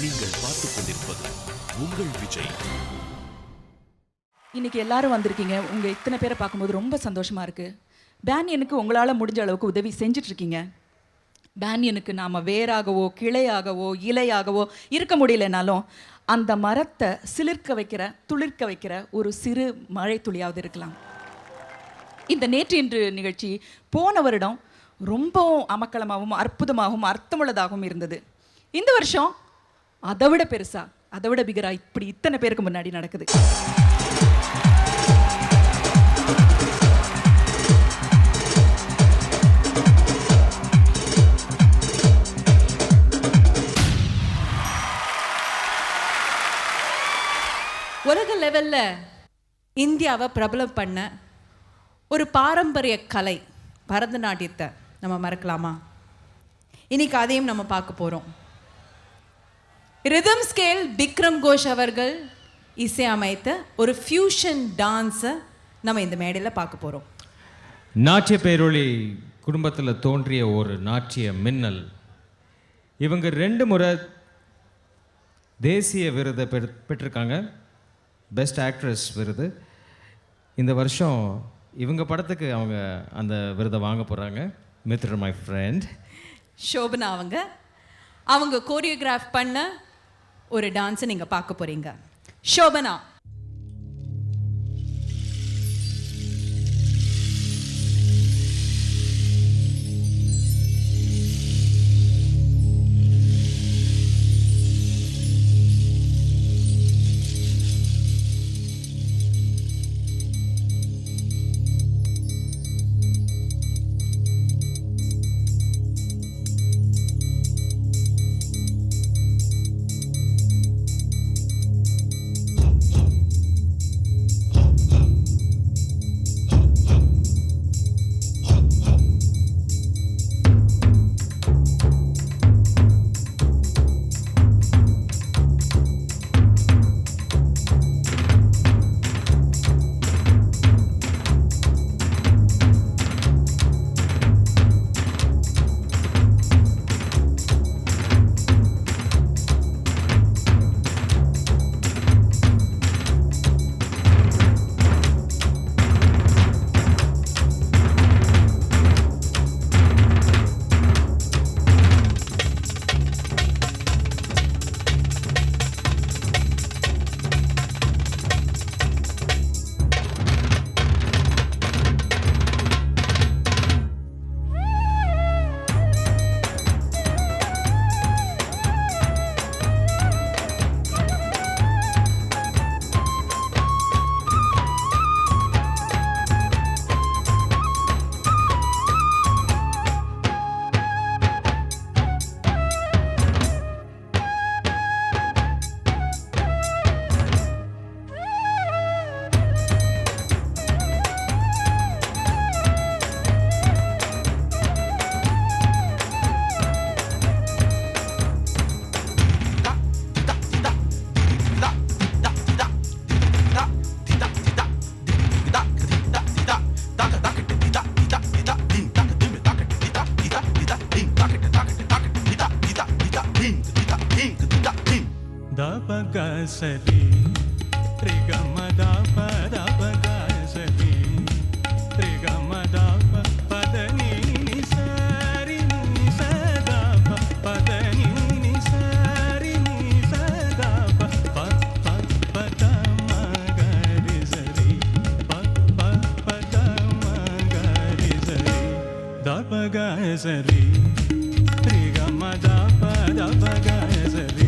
நீங்கள் பார்த்துக் கொண்டிருப்பது உங்கள் விஜய். இன்னைக்கு எல்லாரும் வந்திருக்கீங்க. உங்க இத்தனை பேரை பார்க்கும்போது ரொம்ப சந்தோஷமா இருக்கு. பேனியனுக்கு உங்களால முடிஞ்ச அளவுக்கு உதவி செஞ்சுட்டு இருக்கீங்க. பேனியனுக்கு நாம வேராகவோ கிளையாகவோ இலையாகவோ இருக்க முடியலனாலும் அந்த மரத்தை சிலிர்க்க வைக்கிற துளிர்க்க வைக்கிற ஒரு சிறு மழை துளியாவது இருக்கலாம். இந்த நேற்று இன்று நிகழ்ச்சி போன வருடம் ரொம்பவும் அமக்களமாகவும் அற்புதமாகவும் அர்த்தமுள்ளதாகவும் இருந்தது. இந்த வருஷம் அதை விட பெருசா, அதை விட பிகரா இப்படி இத்தனை பேருக்கு முன்னாடி நடக்குது. உலக லெவல்ல இந்தியாவை பிரபலம் பண்ண ஒரு பாரம்பரிய கலை பரதநாட்டியத்தை நம்ம மறக்கலாமா? இன்னைக்கு அதையும் நம்ம பார்க்க போறோம். ரிதம் ஸ்கேல் விக்ரம் கோஷ் அவர்கள் இசையமைத்த ஒரு ஃபியூஷன் டான்ஸை நம்ம இந்த மேடையில் பார்க்க போறோம். நாட்டிய பேரொளி குடும்பத்தில் தோன்றிய ஒரு நாட்டிய மின்னல். இவங்க 2 முறை தேசிய விருதை பெற்றிருக்காங்க, பெஸ்ட் ஆக்ட்ரஸ் விருது. இந்த வருஷம் இவங்க படத்துக்கு அவங்க அந்த விருதை வாங்க போகிறாங்க. மித்ர மை ஃப்ரெண்ட் ஷோபனா அவங்க கோரியோகிராஃப் பண்ண ஒரு டான்ஸை நீங்கள் பார்க்க போகிறீங்க. ஷோபனா. சரி ரிகமதா பதபக சரி ரிகமதா பதனி சரி நீ சதா பதனி நீ சரி நீ சதா பதமகரி சரி பதமகரி சரி தபக சரி ரிகமதா பதபக சரி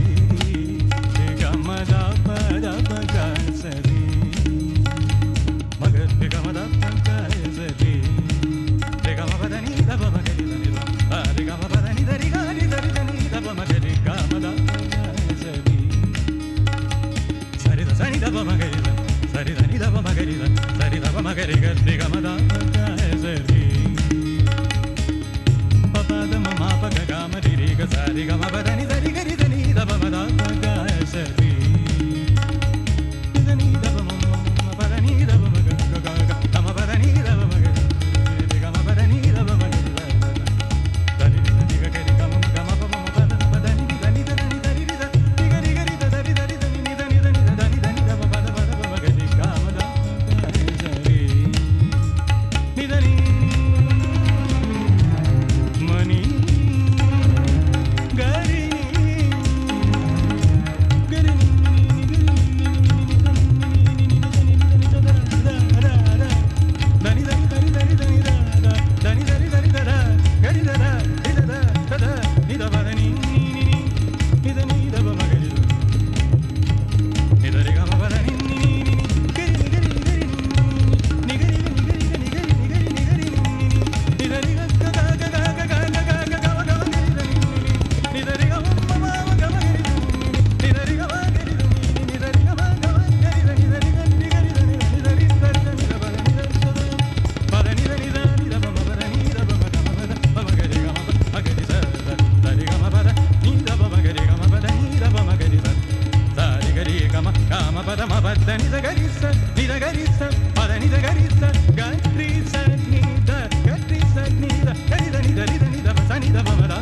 பத மபத நித கரிச நித கரிச பத நித கரிச கரி சனித கரி சனித கரித நித நித நித சனித பமத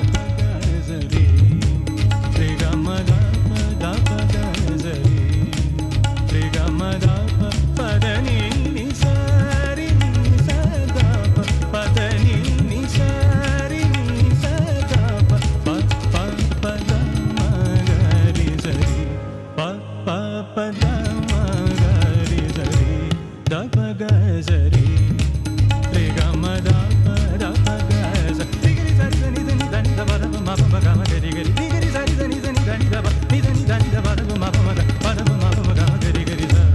சரி ரே கமத பத பத சரி ரே கமத பத நீ நீ சரி நீ சதா பத நீ நீ சரி நீ சதா பத மகரி சரி பத மகரி சரி தபக சரி ரே கமத பத பக சரி சரி சரி சரி தனி தபத மப கம கரி கரி சரி சரி சரி சரி தனி தப நிதனி தனி தபத மப மக பத மப கம கரி கரி சரி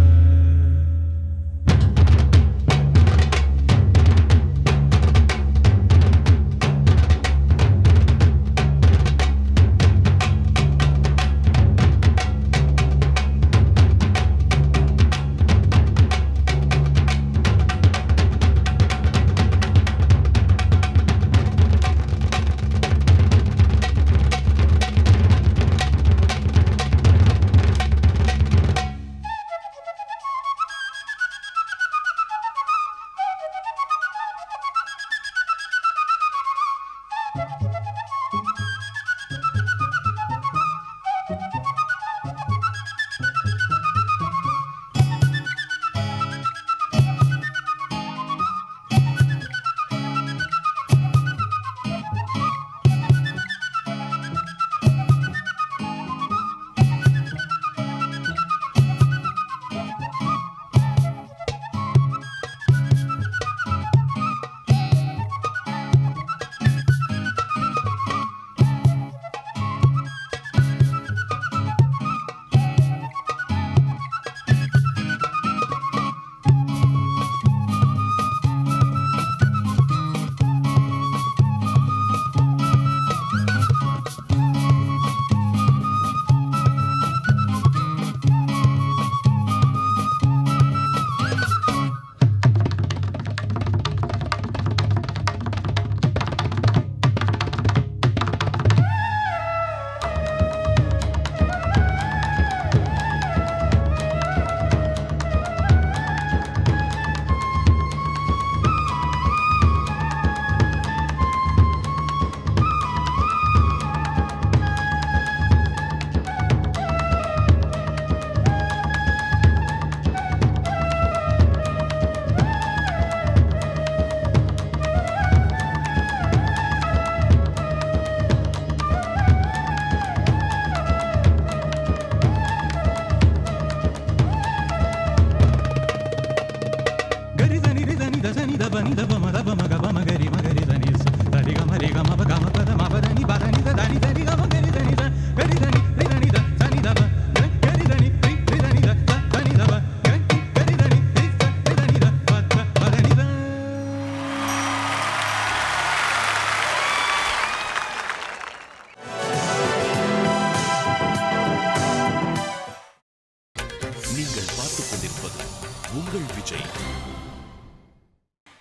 நீங்கள் பார்த்துக் கொண்டிருப்பது உங்கள் விஜய்.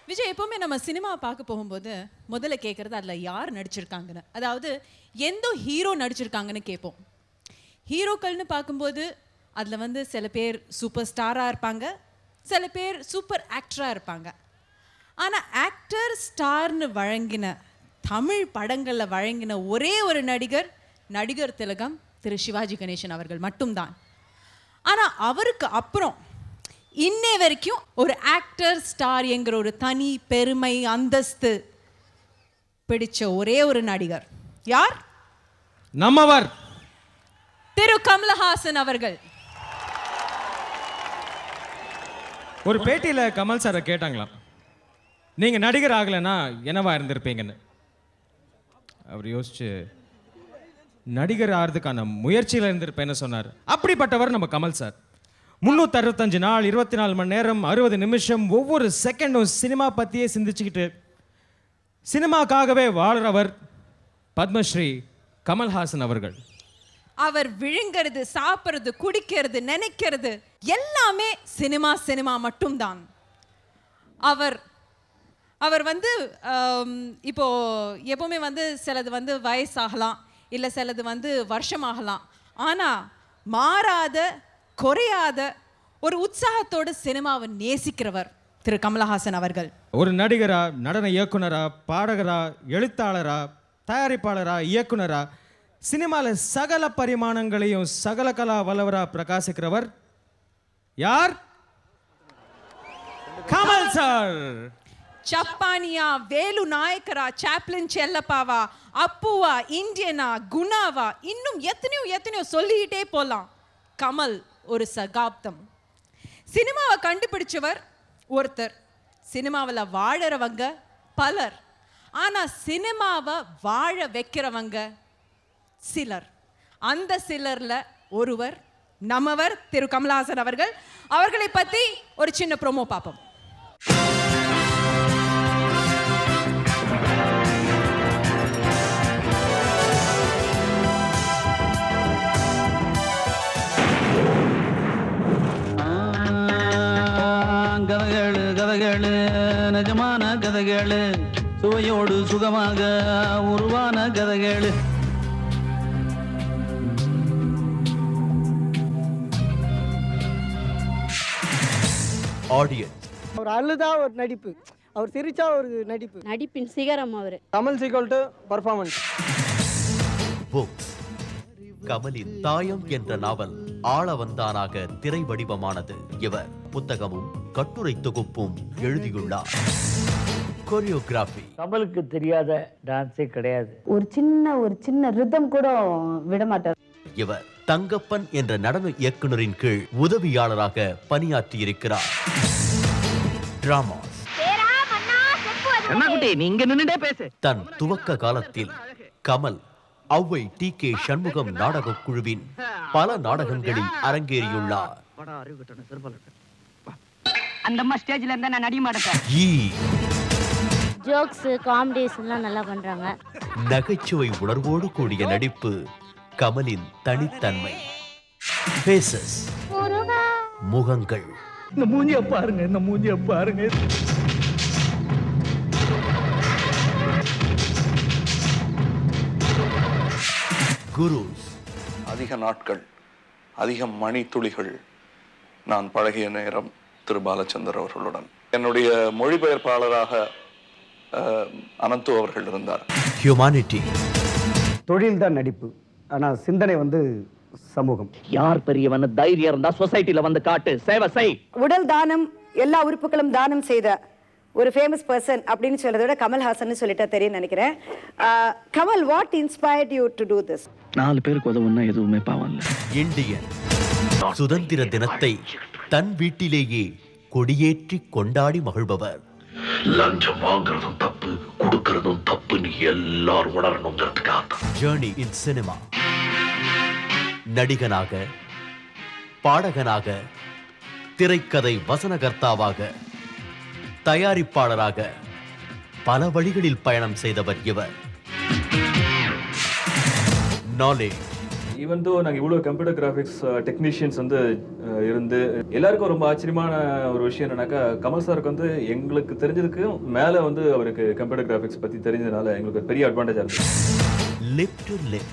விஜய், எப்பவுமே நம்ம சினிமா பார்க்க போகும்போது முதல்ல கேட்குறது அதில் யார் நடிச்சிருக்காங்கன்னு, அதாவது எந்த ஹீரோ நடிச்சிருக்காங்கன்னு கேட்போம். ஹீரோக்கள்னு பார்க்கும்போது அதில் வந்து சில பேர் சூப்பர் ஸ்டாராக இருப்பாங்க, சில பேர் சூப்பர் ஆக்டராக இருப்பாங்க. ஆனால் ஆக்டர் ஸ்டார்னு வழங்கின தமிழ் படங்களில் வழங்கின ஒரே ஒரு நடிகர் திலகம் திரு சிவாஜி கணேசன் அவர்கள் மட்டும்தான். ஆனால் அவருக்கு அப்புறம் இன்னே வரைக்கும் ஒரு ஆக்டர் ஸ்டார் என்கிற ஒரு தனி பெருமை அந்தஸ்து பிடிச்ச ஒரே ஒரு நடிகர் யார்? நம்மவர் திரு கமலஹாசன் அவர்கள். ஒரு பேட்டியில் கமல் சாரை கேட்டாங்களாம், நீங்கள் நடிகர் ஆகலைன்னா என்னவா இருந்திருப்பீங்கன்னு. அவர் யோசிச்சு நடிகர் ஆகிறதுக்கான முயற்சியில் இருந்திருப்பேன்னு சொன்னார். அப்படிப்பட்டவர் நம்ம கமல் சார். 365 நாள் 24 மணி நேரம் 60 நிமிஷம் ஒவ்வொரு செகண்டும் சினிமா பற்றியே சிந்திச்சுக்கிட்டு சினிமாக்காகவே வாழ்கிறவர் பத்மஸ்ரீ கமல்ஹாசன் அவர்கள். அவர் விழுங்கிறது, சாப்பிட்றது, குடிக்கிறது, நினைக்கிறது எல்லாமே சினிமா மட்டும்தான். அவர் வந்து இப்போ எப்பவுமே வந்து சிலது வந்து வயசாகலாம், இல்லை சிலது வந்து வருஷமாகலாம், ஆனால் மாறாத குறையாத ஒரு உற்சாகத்தோட சினிமாவை நேசிக்கிறவர் திரு கமலஹாசன் அவர்கள். ஒரு நடிகரா, நடன இயக்குனரா, பாடகரா, எழுத்தாளரா, தயாரிப்பாளரா, இயக்குனரா, சினிமாவில் சகல பரிமாணங்களையும் சகல கலா வல்லவரா பிரகாசிக்கிறவர் யார்? Kamal sir. சப்பானியா, Velu Niagara, Chaplin செல்லப்பாவா, அப்புவா, இந்தியனா, குணாவா, இன்னும் எத்தனையோ சொல்லிக்கிட்டே போலாம். கமல் ஒரு சகாப்தம். சினிமாவை கண்டுபிடிச்சவர் ஒருத்தர், சினிமாவில் வாழறவங்க பலர். ஆனா சினிமாவை வாழ வைக்கிறவங்க சிலர். அந்த சிலர்ல ஒருவர் நம்மவர் திரு கமலஹாசன் அவர்கள். அவர்களை பத்தி ஒரு சின்ன ப்ரோமோ பார்ப்போம். கதைகளு நிஜமான கதைகளு, சுவையோடு சுகமாக உருவான கதைகளு. ஆடியன்ஸ். அவர் அழுதா ஒரு நடிப்பு, அவர் சிரிச்சா ஒரு நடிப்பு. நடிப்பின் சிகரம் அவர். Kamal sequel to performance. Books. கமலின் தாயம் என்ற நாவல் ஆளவந்தானாக திரை வடிவமானது. இவர் புத்தகமும் கட்டுரை தொகுப்பும் எழுதியுள்ளார். கொரியோகிராஃபி. கமலுக்கு தெரியாத டான்ஸே கிடையாது. ஒரு சின்ன ரிதம் கூட விட மாட்டார். இவர் தங்கப்பன் என்ற நடன இயக்குனரின் கீழ் உதவியாளராக பணியாற்றியிருக்கிறார். டிராமா. தன் துவக்க காலத்தில் கமல் ஔவை டி.கே. சண்முகம் நாடக குழுவின் பல நாடகங்களில் அரங்கேறியுள்ளார். ஜோக்ஸ், காமெடிஸ் எல்லாம் நல்லா பண்றாங்க. நகைச்சுவை உணர்வோடு கூடிய நடிப்பு கமலின் தனித்தன்மை. ஃபேசஸ். முகங்கள். இந்த மூஞ்சிய பாருங்க. குருஸ். அதிக நாட்கள், அதிக மணித்துளிகள் நான் பழகிய நேரம் திரு பாலச்சந்தர் அவர்களுடன். என்னுடைய மொழிபெயர்ப்பாளராக அனந்து அவர்கள் இருந்தார். ஹியூமானிட்டி. தொழில் தான் நடிப்பு, ஆனா சிந்தனை சமூகம். யார் பெரியவன் தைரியம் இருந்தா சொசைட்டில வந்து காட்டு, சேவை செய். உடல் தானம், எல்லா உறுப்புகளும் தானம் செய்த ஒரு ஃபேமஸ் பர்சன் அப்படின்னு சொல்றதை விட கமல்ஹாசன் சொல்லிட்டா தெரியும் நினைக்கிறேன். Kamal, what inspired you to to this? 4 பேருக்கு உதவுன்னா எதுவுமே பாவம் இல்ல. இந்தியன். சுதந்திர தினத்தை தன் வீட்டிலேயே கொடியேற்றி கொண்டாடி மகிழ்பவர். லஞ்சம் வாங்குறதும் தப்பு, கொடுக்கறதும் தப்புன்னு எல்லாரும் உணரணுங்கிறதுக்காக. Journey in cinema. நடிகனாக, பாடகனாக, திரைக்கதை வசனகர்த்தாவாக, தயாரிப்பாளராக பல வழிகளில் பயணம் செய்தவர் இவர். நாலேஜ். ஈவன் தோ நாங்கள் இவ்வளோ கம்ப்யூட்டர் கிராஃபிக்ஸ் டெக்னீஷியன்ஸ் இருந்து எல்லாருக்கும் ரொம்ப ஆச்சரியமான ஒரு விஷயம் என்னன்னாக்கா, கமல் சாருக்கு எங்களுக்கு தெரிஞ்சதுக்கு மேலே அவருக்கு கம்ப்யூட்டர் கிராஃபிக்ஸ் பற்றி தெரிஞ்சதுனால எங்களுக்கு பெரிய அட்வான்டேஜாக இருந்துச்சு. Lip to lip.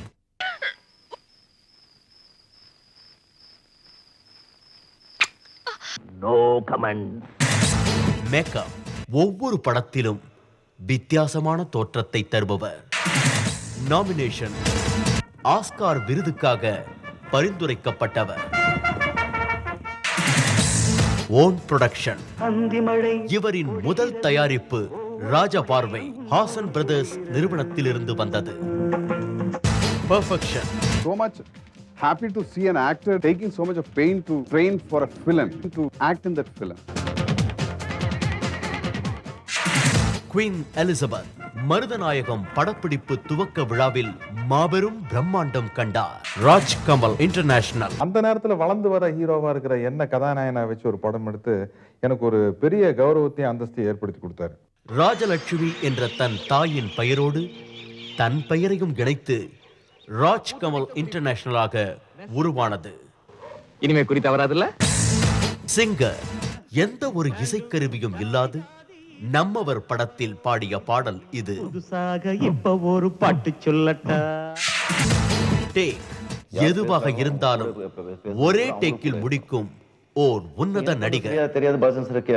No comment. Makeup. ஒவ்வொரு படத்திலும் வித்தியாசமான தோற்றத்தை தருபவர். நாமினேஷன். ஆஸ்கார் விருதுக்காக பரிந்துரைக்கப்பட்டவர். Own production. இவரின் முதல் தயாரிப்பு ராஜபார்வை ஹாசன் பிரதர்ஸ் நிறுவனத்திலிருந்து வந்தது. Perfection. So much happy to see an actor taking so much of pain to train for a film, to act in that film. Queen Elizabeth. Marudhanayagam படப்பிடிப்பு துவக்க விழாவில் மாபெரும் பிரம்மாண்டம் கண்டார் ராஜ் கமல் இன்டர்நேஷனல். அந்த நேரத்தில் வளர்ந்து வர ஹீரோவா இருக்கிற என்ன கதாநாயகனை வச்சு ஒரு படம் எடுத்து எனக்கு ஒரு பெரிய கௌரவத்தையும் அந்தஸ்தையும் ஏற்படுத்தி கொடுத்தாரு. ராஜலட்சுமி என்ற தன் தாயின் பெயரோடு தன் பெயரையும் இணைத்து ராஜ் கமல் இன்டர்நேஷனலாக உருவானது. இனிமே குறி தவறாதுல்ல. சிங்கர். எந்த ஒரு இசைக்கருவியும் இல்லாது நம்மவர் படத்தில் பாடிய பாடல் இது. இப்ப ஒரு பாட்டு சொல்லட்டா. டேக். எதுவாக இருந்தாலும் ஒரே டேக்கில் முடிக்கும் ஓர் உன்னத நடிகர். தெரியாத பாசன்ஸருக்கு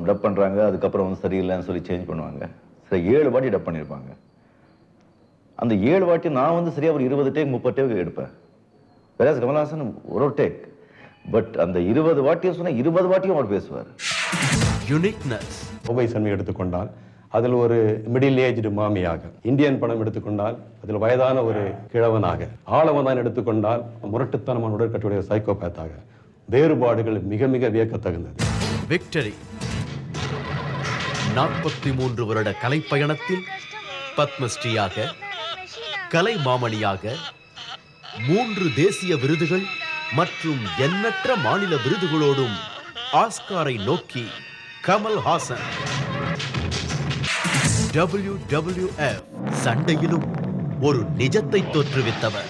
டப் பண்றாங்க, அதுக்கப்புறம் வந்து சரியில்லைன்னு சொல்லி சேஞ்ச் பண்ணுவாங்க. சரி 7 வாட்டி டப் பண்ணியிருப்பாங்க. அந்த 7 வாட்டி நான் வந்து சரியா ஒரு 20 டேக் 30 டேக் எடுப்பேன். வேற கமல்ஹாசன் ஒரு டேக். பட் அந்த 20 வாட்டியும் சொன்னா 20 வாட்டியும் அவர் பேசுவார். யுனிக்னஸ். கோபை சன்மை எடுத்துக்கொண்டால் அதில் ஒரு மிடில் ஏஜ்டு மாமியாக, இந்தியன் படம் எடுத்துக்கொண்டால் அதில் வயதான ஒரு கிழவனாக, ஆளவந்தான் எடுத்துக்கொண்டால் முரட்டுத்தனமான உடற்கட்டுடைய சைக்கோபேத்தாக, வேறுபாடுகள் மிக மிக வியக்கத்தகுந்தது. விக்டரி. 43 வருட கலைப்பயணத்தில் பத்மஸ்ரீயாக, கலை மாமணியாக, 3 தேசிய விருதுகள் மற்றும் எண்ணற்ற மாநில விருதுகளோடும் ஆஸ்காரை நோக்கி கமல்ஹாசன். WWF சண்டையிலும் ஒரு நிஜத்தை தோற்றுவித்தவர்.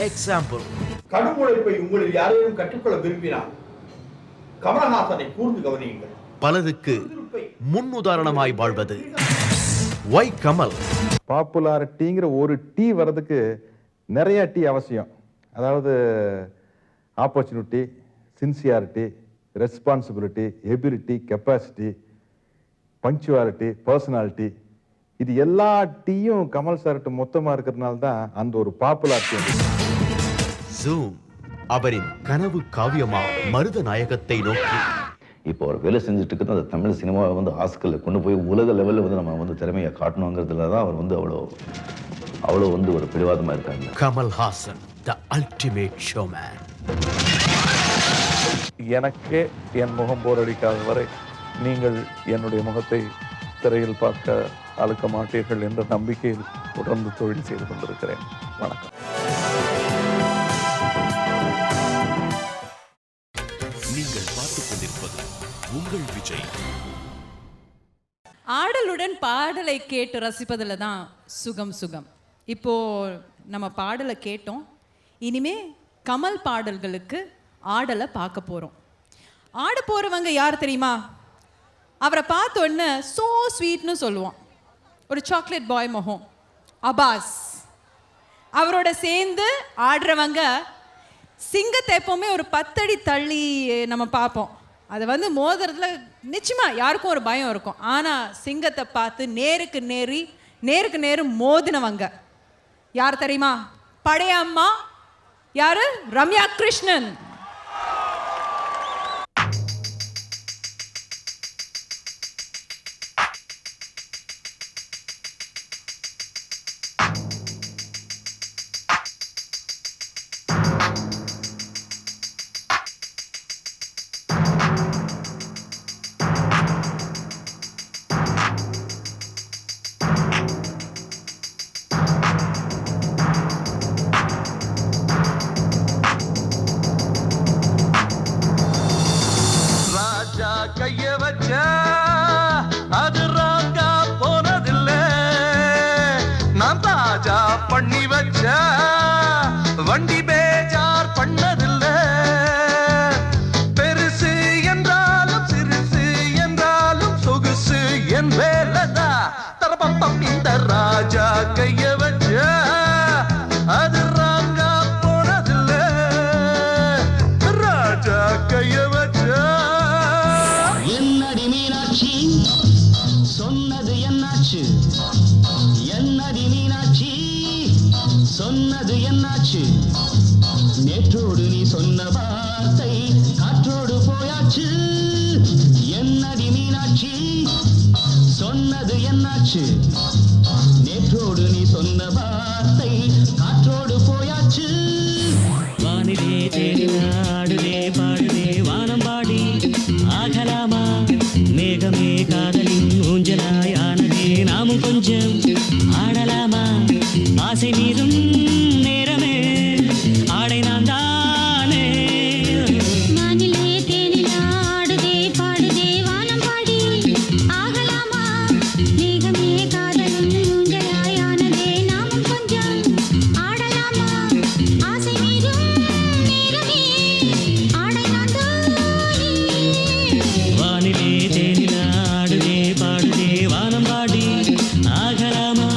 எக்ஸாம்பிள். கடும் உழைப்பை உங்களில் யாரையும் கற்றுக்கொள்ள விரும்பினால் கமல்ஹாசனை கூர்ந்து கவனியுங்கள். பலருக்கு முன்னுதாரணமாய் வாழ்வது. ஒய் கமல். பாப்புலாரிட்டிங்கிற ஒரு டீ வர்றதுக்கு நிறைய டீ அவசியம். அதாவது opportunity, sincerity, responsibility, ability, capacity, punctuality, personality, இது எல்லா டீயும் கமல் சார்கிட்ட மொத்தமாக இருக்கிறதுனால தான் அந்த ஒரு பாப்புலாரிட்டி. ஜூம். அவரின் கனவு காவியமா மருத நாயகத்தை நோக்கி. இப்போ அவர் வேலை செஞ்சுட்டு இருக்கிறது அந்த தமிழ் சினிமாவை வந்து ஆஸ்கரில் கொண்டு போய் உலக லெவலில் வந்து நம்ம வந்து திறமையை காட்டணுங்கிறதுல தான் அவர் வந்து அவ்வளோ வந்து ஒரு பிடிவாதமாக இருக்காங்க. Kamal Haasan, the ultimate showman. எனக்கே என் முகம் போர் அடிக்காத வரை நீங்கள் என்னுடைய முகத்தை திரையில் பார்க்க அழுக்க மாட்டீர்கள் என்ற நம்பிக்கையில் தொடர்ந்து தொழில் செய்து கொண்டிருக்கிறேன். வணக்கம். நீங்கள் பார்த்துக் கொண்டிருப்பது உங்கள் விஜய். ஆடலுடன் பாடலை கேட்டு ரசிப்பதில் தான் சுகம் சுகம். இப்போ நம்ம பாடலை கேட்டோம், இனிமே கமல் பாடல்களுக்கு ஆடலை பார்க்க போகிறோம். ஆட போகிறவங்க யார் தெரியுமா? அவரை பார்த்த உடனே சோ ஸ்வீட்னு சொல்லுவோம், ஒரு சாக்லேட் பாய் முகம், அபாஸ். அவரோட சேர்ந்து ஆடுறவங்க சிங்கத்தை எப்போவுமே ஒரு 10 அடி தள்ளி நம்ம பார்ப்போம். அதை வந்து மோதுறதுல நிச்சயமாக யாருக்கும் ஒரு பயம் இருக்கும். ஆனால் சிங்கத்தை பார்த்து நேருக்கு நேரு மோதினவங்க யார் தெரியுமா? பழைய அம்மா. யாரு? ரம்யா கிருஷ்ணன். கைய வச்ச அது ராங்கா போனதில்லை, நான் தாஜா பண்ணி வச்ச வண்டி பேஜார் பண்ணதில்லை. பெருசு என்றாலும் சிறுசு என்றாலும் சொகுசு என் வேலதா தரப்பம். இந்த ராஜா கைய வச்ச அது ராங்கா போனதில்லை, ராஜா கைய வச்ச. என்னடி மீனாட்சி சொன்னது என்னாச்சு? என்னடி மீனாட்சி சொன்னது என்னாச்சு? நேற்றோடு நீ சொன்ன வார்த்தை காற்றோடு போயாச்சு. என்னடி மீனாட்சி சொன்னது என்னாச்சு? நேற்றோடு நீ சொன்ன வார்த்தை காற்றோடு போயாச்சு. வானிலே தேடினாடுதே பாடுதே வானம்பாடி ஆகலாமா? மேகமே காதலின் ஊஞ்சலாயானதே நாமும் கொஞ்சம் ஆடலாமா? ஆசை மீதும் நேரமே ஆடை நான் தானே. வானிலே தேனிலாடுதே பாடுதே வானம்பாடி ஆகலாமா? மேகமே காதலின் ஊஞ்சலாயானதே நாமும் கொஞ்சம் ஆடலாமா? ஆசை மீதும் நேரமே ஆடை நான் தானே. வானிலே தேனிலாடுதே பாடுதே வானம்பாடி ஆகலாமா?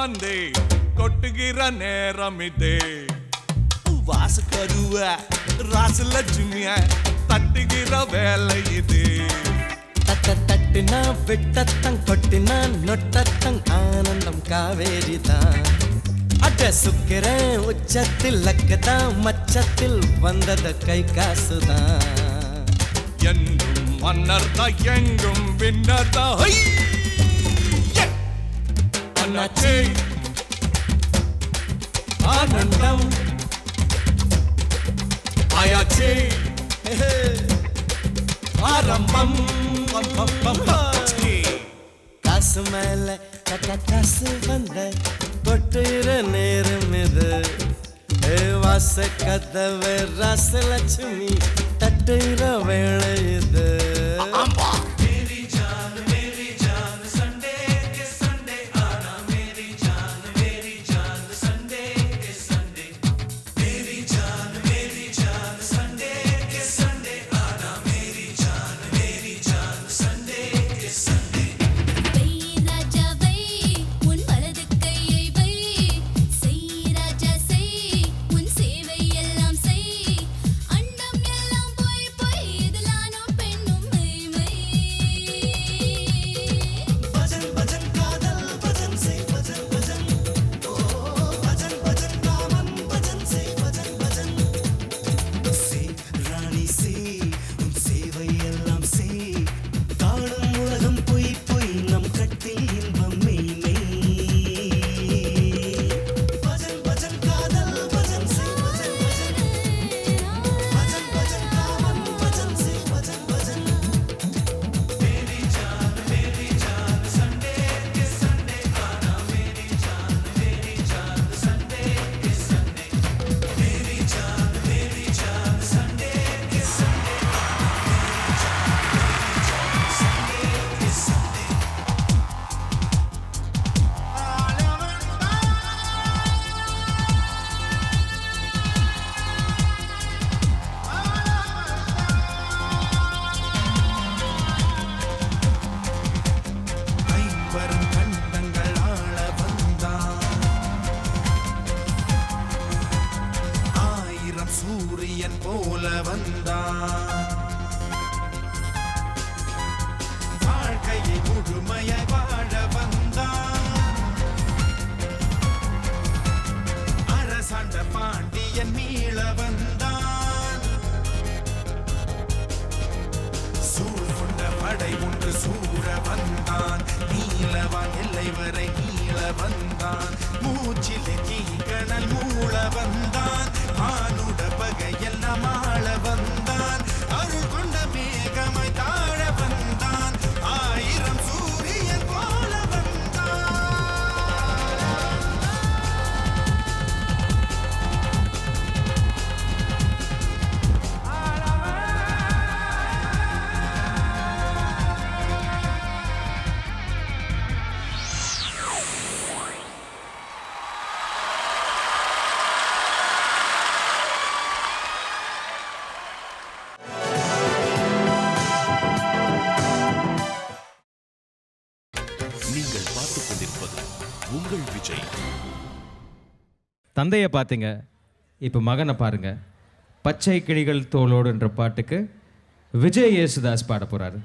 வந்தே கொட்டுகிற நேரம் இதே வாசு கருவ ராசலட்சுமிய தட்டுகிற வேலை இது தட்டுனா விட்டத்தங் கொட்டினா நொட்டத்தங் ஆனந்தம் காவேரி தான் அட சுக்கிறேன் உச்சத்தில் லக்கதான் மச்சத்தில் வந்தது கை காசுதான் என்றும் மன்னர் தான் எங்கும் வின்னர் தான் அண்ணாச்சே ஆனந்தம் ஆயாச்சே ஆரம்பம் காசு மேல காசு வந்த கொட்டுற நேரம் இது வாச கதவு ராசலட்சுமி தட்டுற வேலை இது தந்தையை பார்த்தீங்க, இப்போ மகனை பாருங்க. பச்சை கிளிகள் தோளோடுன்ற பாட்டுக்கு விஜய் யேசுதாஸ் பாட போறாரு.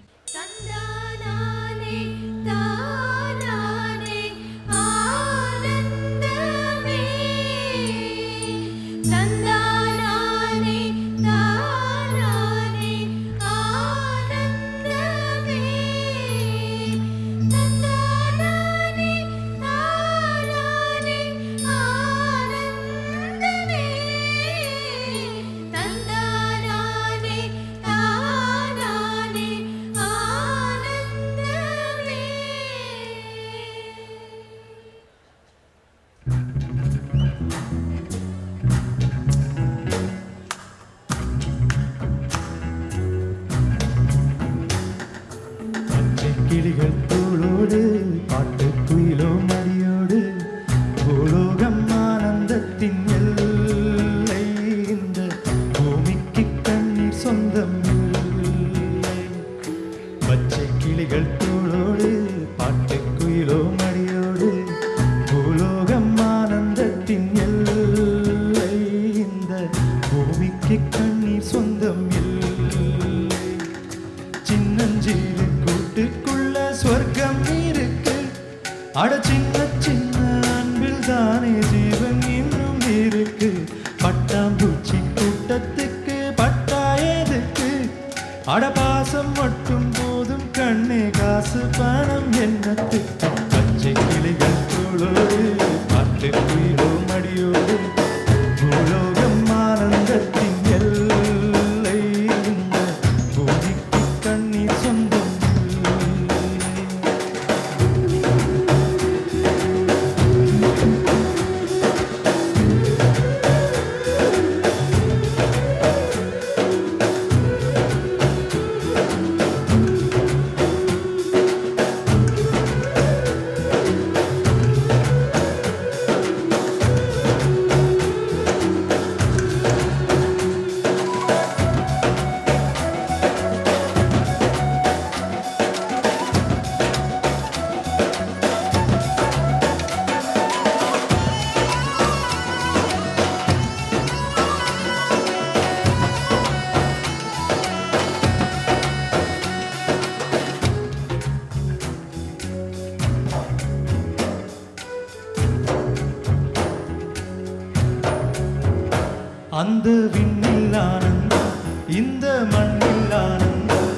அந்த விண்ணில் ஆனந்தம், இந்த மண்ணில் ஆனந்தம்,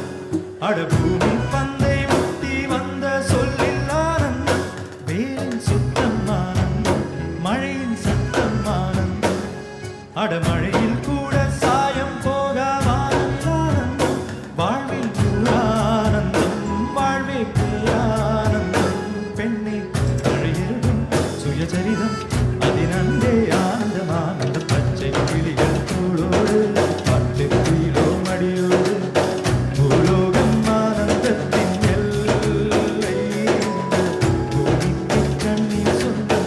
அடபூமி பந்தை முட்டி வந்த சொல்லில் ஆனந்தம், வேரின் சுத்தம் ஆனந்தம், மழையின் சத்தம் ஆனந்தம், அடமழையில் கூட சாயம் போகா ஆனந்தம், வாழ்வில் ஆனந்தம், வாழ்வே பேரானந்தம், பெண்ணை மழையிலும் சுயசரிதம் அதினந்தே ஆனந்தம், ஆனந்த பச்சை கிளிகள் தோளோடு பட்டு குயிலோ மடியோடு பூலோகம் ஆனந்தத்தின் எல்லை, பூமிக்கு கண்ணீர் சொந்தம்.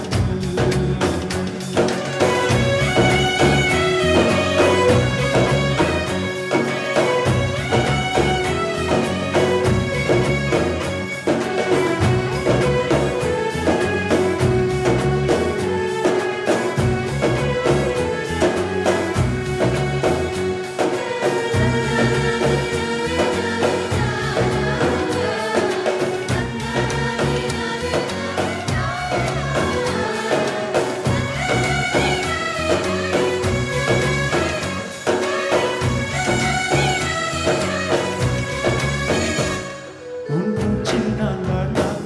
உன்னுச்சினால் வாழ்ந்தால்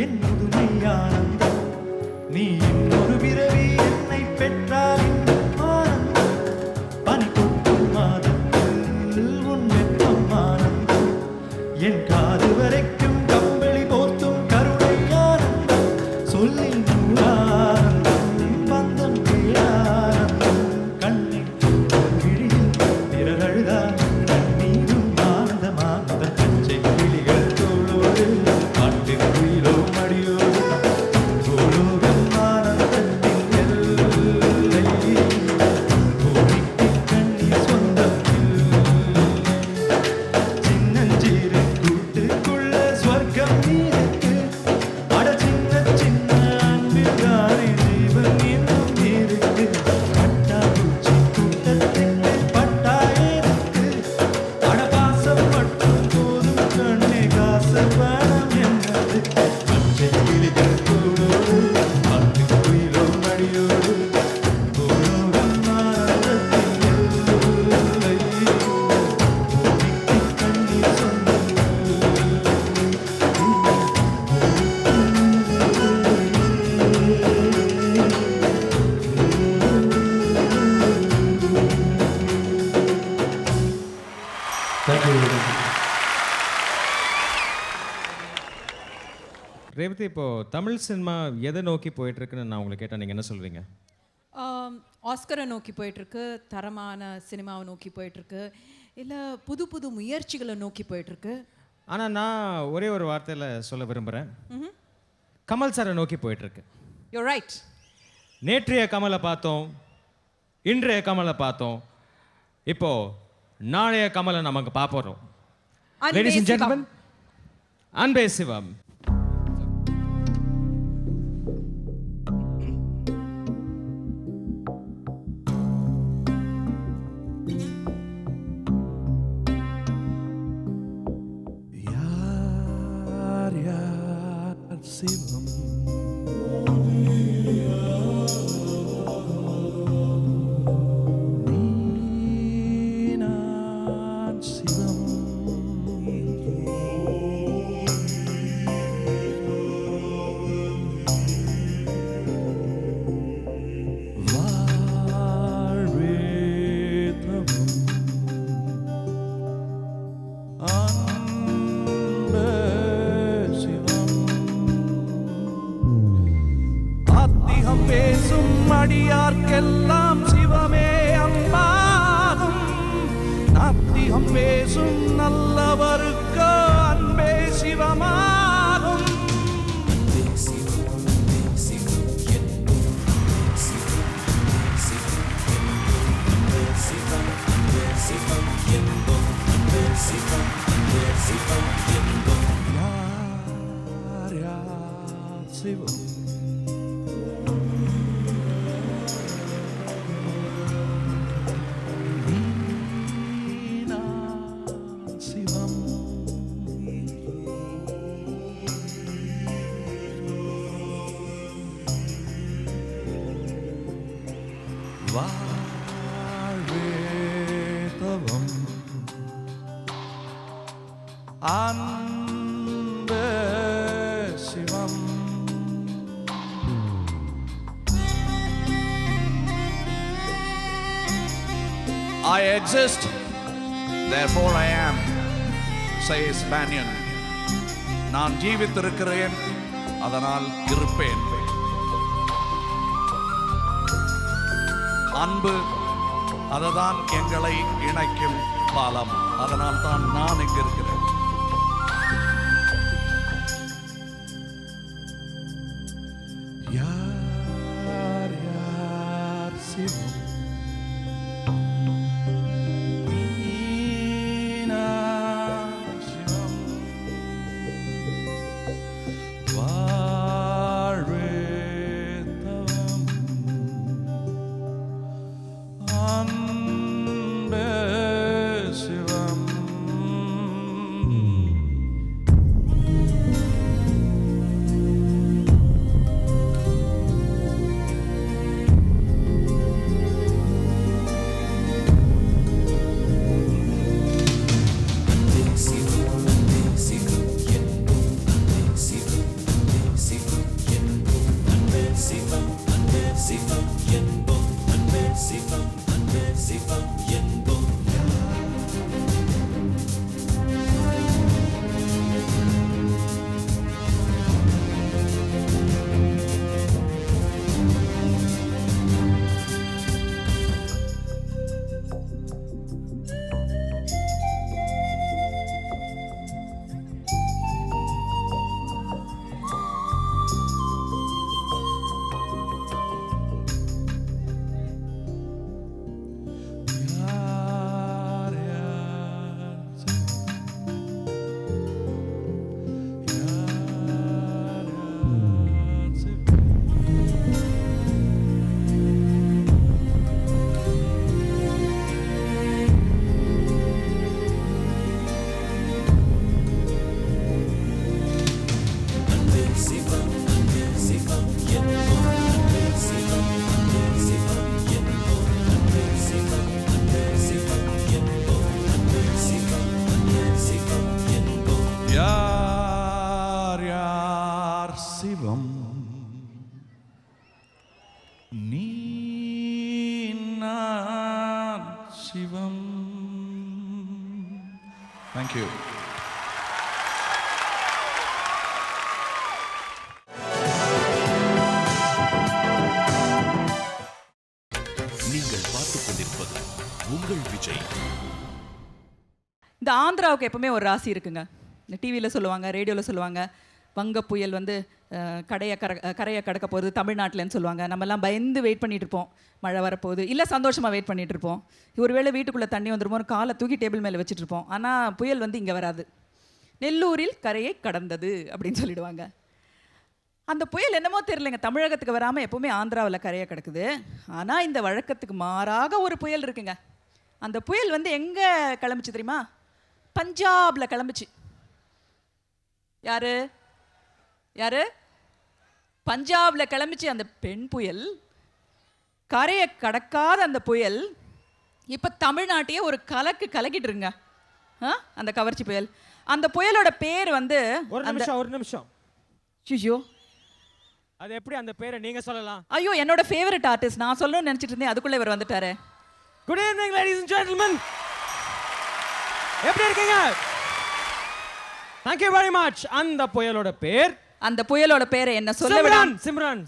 என் முதுமை ஆனந்தம், நீ இன்னொரு பிறவி என்னை பெற்றால் இன்னும் ஆனந்தம், பனி கொட்டும் மாதத்தில் உன் வெப்பம் ஆனந்தம், என் காது வரைக்கும் கம்பளி போர்த்தும் கருணை ஆனந்தம், சொல்லில் நூறானந்தம், பந்தம் பேரானந்தம், கண்ணில் ஒரு விழியில் பிறர் அழுதால் கண்ணீரும் ஆனந்தம், ஆனந்தம் பச்சை கிளிகள் தோளோடு பாட்டு குயிலோ மடியோடு பூலோகம் ஆனந்தத்தின் எல்லை, பூமிக்கு கண்ணீர் சொந்தம். சின்னஞ்சிறு கூட்டுக்குள்ள ஸ்வர்க்கம் இருக்கு, அட சின்ன சின்ன அன்பில்தானே ஜீவன் இன்னும் இருக்கு, பட்டாம்பூச்சி கூட்டத்துக்கு பட்டாயிருக்கு, அட பாசம் மட்டும் போதும் கண்ணே காசு பணம் என்னது, பச்சை கிளிகள் தோளோடு பட்டு குயிலோ மடியோடு பூலோகம் ஆனந்தத்தின் எல்லை, பூமிக்கு கண்ணீர் சொந்தம். ரேவதி, இப்போ தமிழ் சினிமா எதை நோக்கி போயிட்டு இருக்குன்னு நான் உங்களை கேட்டால் நீங்கள் என்ன சொல்வீங்க? ஆஸ்கரை நோக்கி போயிட்டுருக்கு, தரமான சினிமாவை நோக்கி போயிட்டுருக்கு, இல்லை புது புது முயற்சிகளை நோக்கி போயிட்டுருக்கு. ஆனால் நான் ஒரே ஒரு வார்த்தையில் சொல்ல விரும்புகிறேன், கமல் சாரை நோக்கி போயிட்டுருக்கு. You right. நேற்றைய கமலை பார்த்தோம், இன்றைய கமலை பார்த்தோம், இப்போ நாளைய கமலை நமக்கு பார்ப்போம். லேடிஸ் அண்ட் ஜென்டில்மேன், அன்பே சிவம். சிவம் நீனான் சிவம் வாழ்வே தவம் அன்பே சிவம் ஆத்திகம் பேசும் அடியார்க்கெல்லாம் சிவமே அன்பாகும், நாத்திகம் பேசும் நல்லவருக்கு அன்பே சிவமாகும். யார் யார் சிவம் சிவம் வாழ்வே வாழ்வேதவம் அன்பே சிவம். I exist, therefore I am, says Banyan. நான் ஜீவித்திருக்கிறேன், அதனால் இருப்பேன். அன்பு அதுதான் எங்களை இணைக்கும் பாலம், அதனால் தான் நான் இங்கு இருக்கிறேன். யார் யார் சிவம் நீனா சிவம் வாழ்வே தவம் அன்பே சிவம். யார் யார் சிவம் நீ நான் சிவம். Thank you. நீங்கள் பார்த்துக் கொண்டிருப்பது உங்கள் விஜய். இந்த ஆந்திராவுக்கு எப்பவுமே ஒரு ராசி இருக்குங்க. இந்த டிவியில் சொல்லுவாங்க, ரேடியோவில் சொல்லுவாங்க, வங்க புயல் வந்து கரையை கடக்க போகுது தமிழ்நாட்டில்னு சொல்லுவாங்க. நம்மலாம் பயந்து வெயிட் பண்ணிட்டு இருப்போம், மழை வரப்போகுது, இல்லை சந்தோஷமாக வெயிட் பண்ணிட்டு இருப்போம். ஒருவேளை வீட்டுக்குள்ளே தண்ணி வந்துருமோ காலை தூக்கி டேபிள் மேலே வச்சுட்டு இருப்போம். ஆனால் புயல் வந்து இங்கே வராது. நெல்லூரில் கரையை கடந்தது அப்படின்னு சொல்லிடுவாங்க. அந்த புயல் என்னமோ தெரியலைங்க, தமிழகத்துக்கு வராமல் எப்போவுமே ஆந்திராவில் கரையை கிடக்குது. ஆனால் இந்த வழக்கத்துக்கு மாறாக ஒரு புயல் இருக்குங்க. அந்த புயல் வந்து எங்கே கிளம்பிச்சு தெரியுமா? பஞ்சாபில் கிளம்பிச்சு. யாரு யாரு பஞ்சாபில் கிளம்பிச்சு அந்த பெண் புயல். கரையை கடக்காத அந்த புயல் இப்போ தமிழ்நாட்டையே ஒரு கலக்கிட்டு இருங்க. அந்த கவர்ச்சி புயல். அந்த புயலோட பேர் வந்து ஒரு நிமிஷம் ஐயோ, அது எப்படி அந்த பேரை நீங்க சொல்லலாம்? ஐயோ, என்னோட ஃபேவரட் ஆர்டிஸ்ட், நான் சொல்லணும்னு நினைச்சிட்டு இருந்தேன், அதுக்குள்ள இவர் வந்துட்டாரு. Good evening ladies and gentlemen, எப்படி இருக்கீங்க? Thank you very much. அந்த புயலோட பேர் என்ன சொல்ல விட? சிம்ரன்.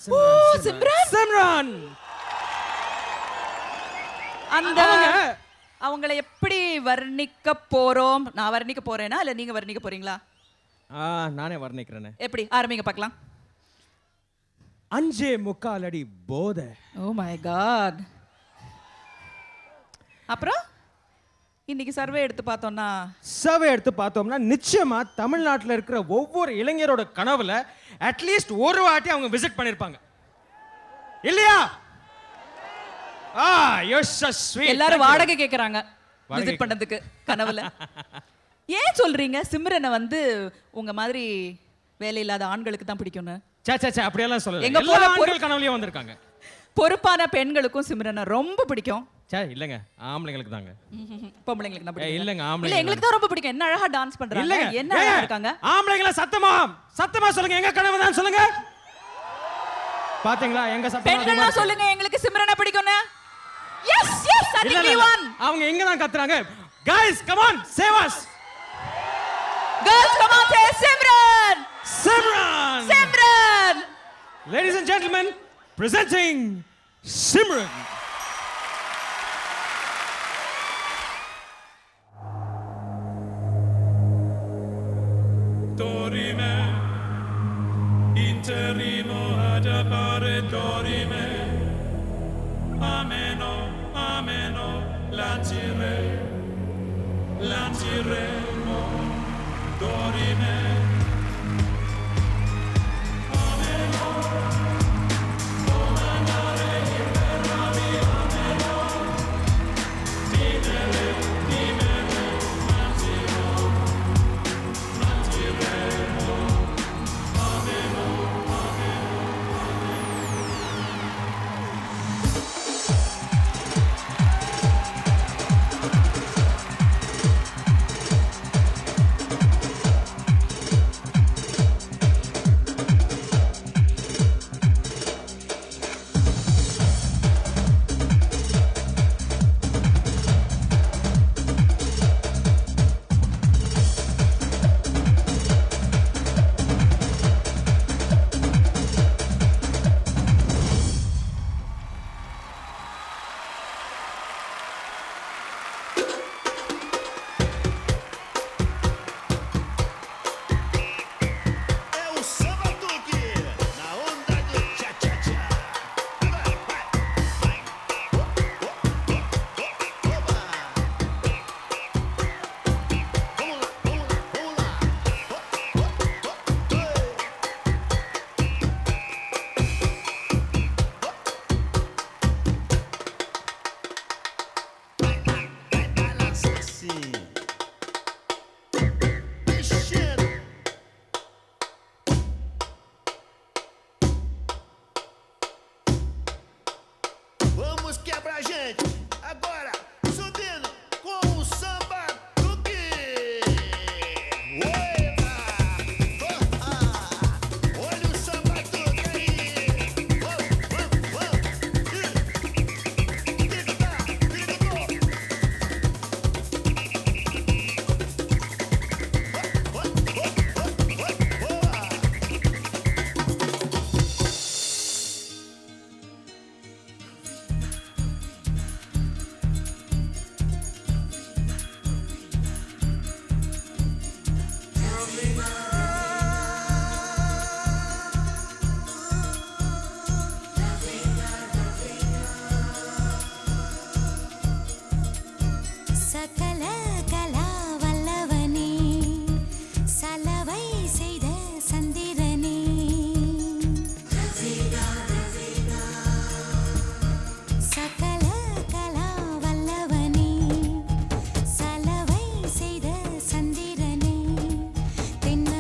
அந்த அவங்களை எப்படி வர்ணிக்க போறோம்? நான் வர்ணிக்க போறேனா இல்ல நீங்க வர்ணிக்க போறீங்களா? நானே வர்ணிக்கிறேன். எப்படி ஆரம்பிங்க பார்க்கலாம். 5.25 அடி போதை. Oh my God. அப்புறம் இன்னைக்கு சர்வே எடுத்து பார்த்தோம்னா நிச்சயமா தமிழ்நாட்டில் இருக்கிற ஒவ்வொரு இளைஞரோட கனவுல அட்லீஸ்ட் ஒரு வாட்டி அவங்க விசிட் பண்ணிருப்பாங்க இல்லையா? எல்லாரும் வாடகை கேட்கறாங்க விசிட் பண்ணதுக்கு கனவுல. ஏன் சொல்றீங்க சிம்ரனை வந்து உங்க மாதிரி வேலை இல்லாத ஆண்களுக்கு தான் பிடிக்கும்னு? அப்படியெல்லாம் சொல்லல. எங்க எல்லா ஆண்கள் கனவுலயும் வந்திருக்காங்க. பொறுப்பான பெண்களுக்கும் சிம்ரனை ரொம்ப பிடிக்கும். சே இல்லைங்க, ஆம்பளைங்களுக்கு தாங்க. பொம்பளைங்களுக்கு தான் பிடிக்கும். இல்லைங்க, இல்ல ஆம்பளைங்க எங்களுக்கு தான் ரொம்ப பிடிக்கும். என்ன அழகா டான்ஸ் பண்றாங்க. இல்லைங்க, என்ன அழகா இருக்காங்க. ஆம்பளைங்கள சத்தமா சொல்லுங்க, எங்க கனவு தான் சொல்லுங்க. பாத்தீங்களா எங்க சத்தமா? பெண்களா சொல்லுங்க எங்களுக்கு சிம்ரனை பிடிக்கும்னு. Yes yes I think we won. அவங்க எங்க தான் கத்துறாங்க. Guys come on save us. Girls come on say Simran. Simran. Simran. Ladies and gentlemen, presenting Simran. Dorime, interrimo ad appare dorime. Ameno, ameno, lanciremo, dorime. Ameno, comandare il ferravi, ameno. Dimele, lanciremo. தென்ன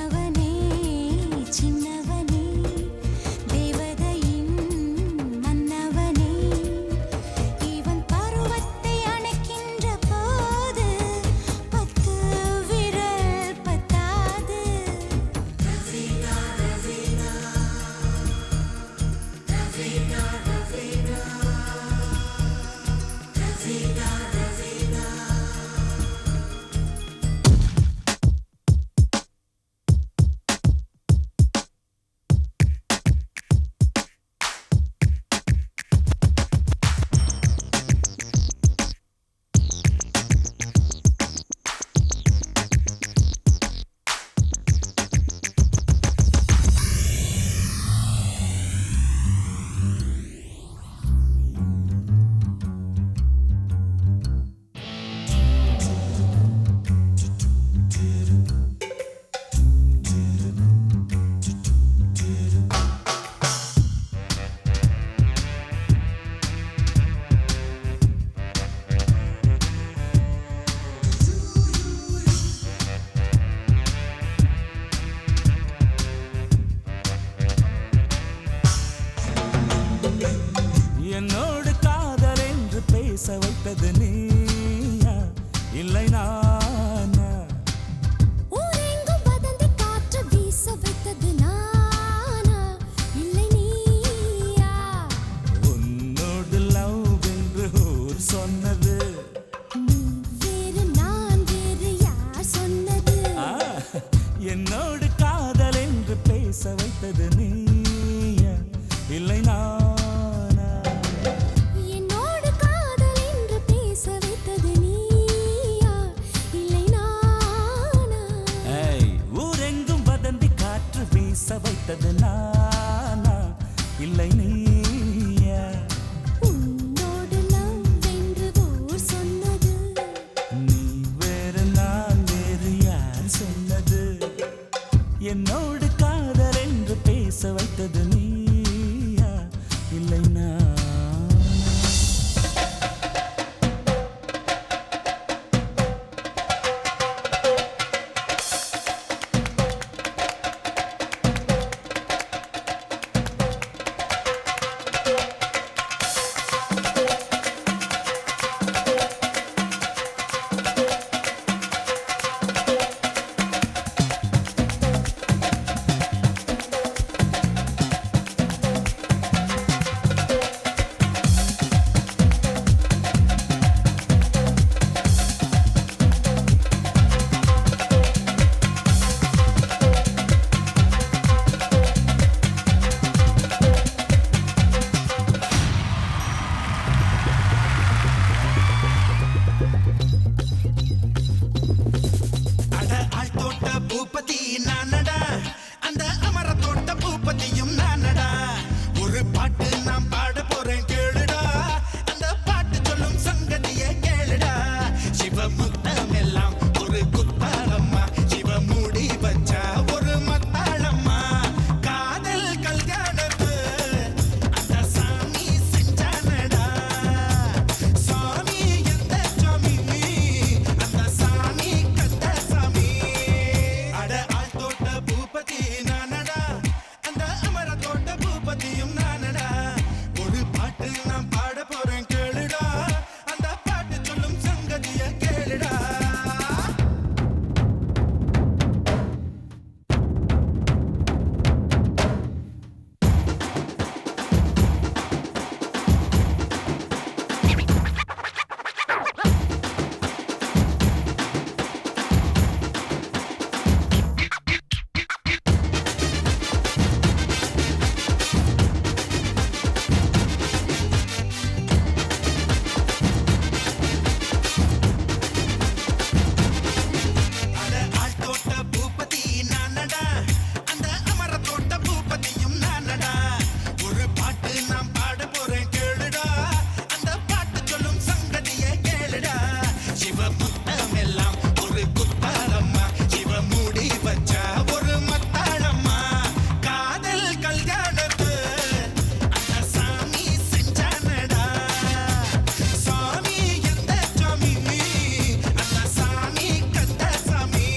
பேச வைத்தது நீயா இல்லை நானா? ஊரெங்கும் வதந்தி காற்று வீச வைத்தது நானா இல்லை நீயா? உன்னோடு லவ் என்று ஊர் சொன்னது நீ வேறு நான் வேறு யார் சொன்னது? என்னோடு காதல் என்று பேச வைத்தது நீயா இல்லை நானா? என்னோடு காதல் என்று பேச வைத்தது நீயா இல்லை நானா? ஊரெங்கும் வதந்தி காற்று வீச வைத்தது நானா இல்லை நீயா? உன்னோடு லவ் என்று ஊர் சொன்னது நீ வேறு நான் வேறு யார் சொன்னது? என்னோடு காதல் என்று பேச வைத்தது நீயா இல்லை நான்? அட ஆள் தோட்ட பூப்பதி நானடா, அந்த அமர தோட்ட பூப்பதியும் நானடா. ஒரு பாட்டு நான் பாட போறேன் கேளுடா, அந்த பாட்டு சொல்லும் சங்கதியை கேளுடா. சிவமுத்தம் எல்லாம் ஒரு குத்தாளம்மா, சிவ மூடி வச்சா ஒரு மத்தாளம்மா. காதல் கல்யாணத்து அந்த சாமி செஞ்சானடா. சாமி எந்த சாமி? அந்த சாமி கந்த சாமி. அட ஆள் தோட்ட பூபதி நானடா, அந்த அமர தோட்ட பூபதியும் நானடா. ஒரு பாட்டு நான் பாட போறேன் கேளுடா, அந்த பாட்டு சொல்லும் சங்கதியை கேளுடா. அட ஆள் தோட்ட பூபதி நானடா, அந்த அமர தோட்ட பூபதியும் நானடா. ஒரு பாட்டு நான் பாட போறேன் கேளுடா, அந்த பாட்டு சொல்லும் சங்கதியை கேளுடா. சிவமுத்தம் எல்லாம் ஒரு குத்தாளம்மா, சிவ மூடி வச்சா ஒரு மத்தாளம்மா. காதல் கல்யாணத்து அந்த சாமி செஞ்சானடா. சாமி எந்த சாமி? அந்த சாமி கந்த சாமி.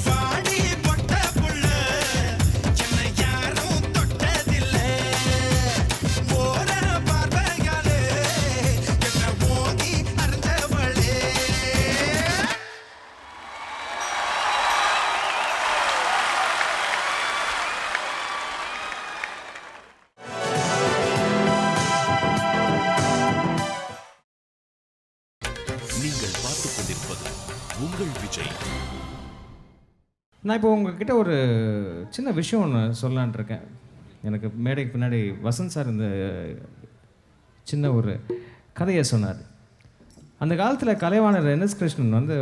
வாடி பொட்ட புள்ள என்னை யாரும் தொட்டதில்லை. ஓர பார்வையாலே என்னை ஓங்கி அறிஞ்சவளே. நீங்கள் பார்த்துக் கொண்டிருப்பது உங்கள் விஜய். நான் இப்போ உங்ககிட்ட ஒரு சின்ன விஷயம் ஒன்று சொல்லலான் இருக்கேன். எனக்கு மேடைக்கு பின்னாடி வசந்த் சார் இந்த சின்ன ஒரு கதையை சொன்னார். அந்த காலத்தில் கலைவாணர் என்எஸ் கிருஷ்ணன் வந்து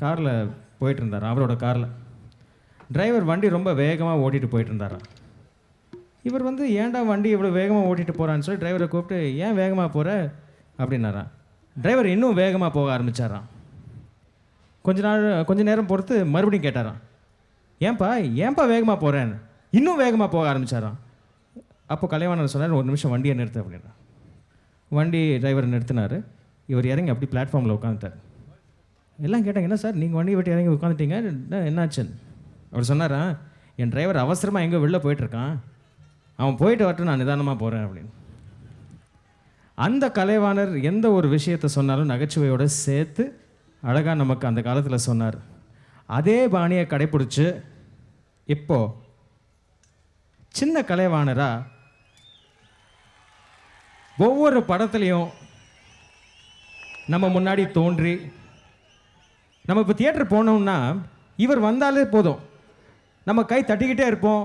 காரில் போயிட்டு இருந்தார். அவரோட காரில் டிரைவர் வண்டி ரொம்ப வேகமாக ஓட்டிகிட்டு போயிட்டு இருந்தாராம். இவர் வந்து ஏன்டா வண்டி இவ்வளோ வேகமாக ஓட்டிகிட்டு போகிறான்னு சொல்லி டிரைவரை கூப்பிட்டு ஏன் வேகமாக போகிற அப்படின்னாராம். டிரைவர் இன்னும் வேகமாக போக ஆரம்பித்தாராம். கொஞ்ச நேரம் பொறுத்து மறுபடியும் கேட்டாராம், ஏன்பா வேகமாக போகிறேன்னு. இன்னும் வேகமாக போக ஆரம்பித்தாராம். அப்போ கலைவாணர் சொன்னார், ஒரு நிமிஷம் வண்டியை நிறுத்து அப்படின்னா. வண்டி டிரைவர் நிறுத்தினார். இவர் இறங்கி அப்படி பிளாட்ஃபார்மில் உட்காந்துட்டார். எல்லாம் கேட்டாங்க, என்ன சார் நீங்கள் வண்டியை விட்டு இறங்கி உட்காந்துட்டீங்க, என்னாச்சுன்னு. அவர் சொன்னாரா, என் டிரைவர் அவசரமாக எங்கேயோ வெளில போயிட்டுருக்கான், அவன் போயிட்டு வரட்டும், நான் நிதானமாக போகிறேன் அப்படின்னு. அந்த கலைவாணர் எந்த ஒரு விஷயத்தை சொன்னாலும் நகைச்சுவையோடு சேர்த்து அழகாக நமக்கு அந்த காலத்தில் சொன்னார். அதே பாணியை கடைப்பிடிச்சு இப்போ சின்ன கலைவாணராக ஒவ்வொரு படத்துலையும் நம்ம முன்னாடி தோன்றி, நம்ம இப்போ தியேட்டர் போனோம்னா இவர் வந்தாலே போதும், நம்ம கை தட்டிக்கிட்டே இருப்போம்,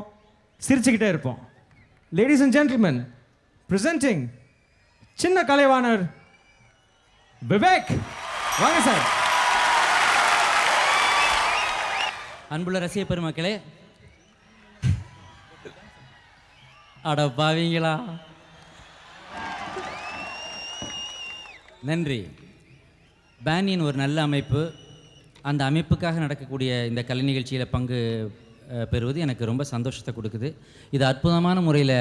சிரிச்சுக்கிட்டே இருப்போம். லேடிஸ் அண்ட் ஜென்டில்மென், பிரசன்டிங் சின்ன கலைவாணர் விவேக். வாங்க சார். அன்புள்ள ரசிக பெருமக்களே, அட பாவீங்களா, நன்றி. பேனியின் ஒரு நல்ல அமைப்பு, அந்த அமைப்புக்காக நடக்கக்கூடிய இந்த கலை நிகழ்ச்சியில் பங்கு பெறுவது எனக்கு ரொம்ப சந்தோஷத்தை கொடுக்குது. இது அற்புதமான முறையில்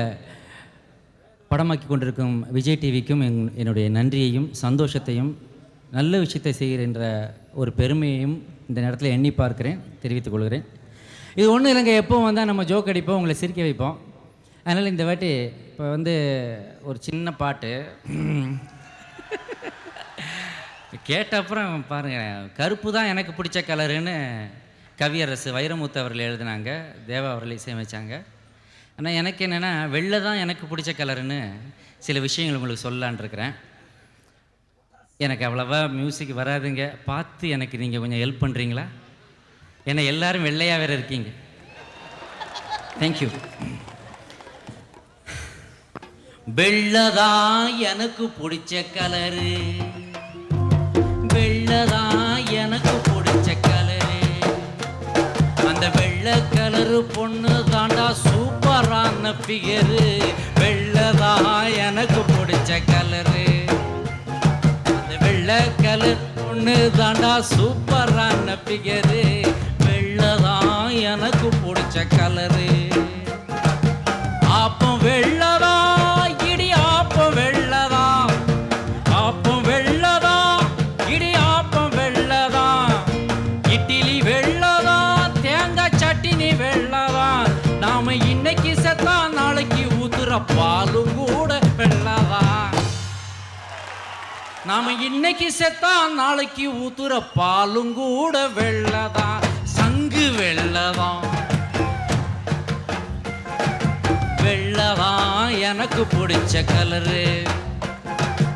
படமாக்கி கொண்டிருக்கும் விஜய் டிவிக்கும் என்னுடைய நன்றியையும் சந்தோஷத்தையும் நல்ல விஷயத்தை செய்கின்ற ஒரு பெருமையையும் இந்த நேரத்தில் எண்ணி பார்க்கிறேன், தெரிவித்துக் கொள்கிறேன். இது ஒன்றும் இல்லைங்க, எப்போவும் வந்தால் நம்ம ஜோக் அடிப்போம், உங்களை சிரிக்க வைப்போம். அதனால் இந்த வாட்டி இப்போ ஒரு சின்ன பாட்டு கேட்ட அப்புறம் பாருங்கள், கருப்பு தான் எனக்கு பிடிச்ச கலருன்னு கவியரசு வைரமுத்து அவர்கள் எழுதினாங்க, தேவா அவர்கள் இசையமைச்சாங்க. ஆனால் எனக்கு என்னென்னா வெள்ளை தான் எனக்கு பிடிச்ச கலருன்னு சில விஷயங்கள் உங்களுக்கு சொல்லலான் இருக்கிறேன். எனக்கு அவ்வளோவா மியூசிக் வராதுங்க, பார்த்து எனக்கு நீங்கள் கொஞ்சம் ஹெல்ப் பண்ணுறீங்களா? ஏன்னா எல்லோரும் வெள்ளையாக வேறு இருக்கீங்க. தேங்க்யூ. வெள்ளதான் எனக்கு பிடிச்ச கலரு, வெள்ளதான் எனக்கு பிடிச்ச கலரு, அந்த வெள்ளை கலரு பொண்ணு தாண்டா சூப்பரான பிகரு, வெள்ளதான் எனக்கு பிடிச்ச கலரு, அந்த வெள்ளை கலர் பொண்ணு தாண்டா சூப்பரான பிகரு, வெள்ளதான் எனக்கு பிடிச்ச கலரு. ஆப்பம் வெள்ளதான், இடி ஆப்பம் வெள்ளதான், ஆப்பம் வெள்ளதான், இடி ஆப்பம் வெள்ளதான், இட்லி வெள்ளதான், தேங்காய் சட்டினி வெள்ளதான், நாம இன்னைக்கு செத்தா நாளைக்கு ஊத்துற பாலும் கூட வெள்ளதான், நாம இன்னைக்கு செத்தா நாளைக்கு ஊத்துற பாலும் கூட வெள்ளதான், சங்கு வெள்ளதான், வெள்ளதான் எனக்கு பிடிச்ச கலரு,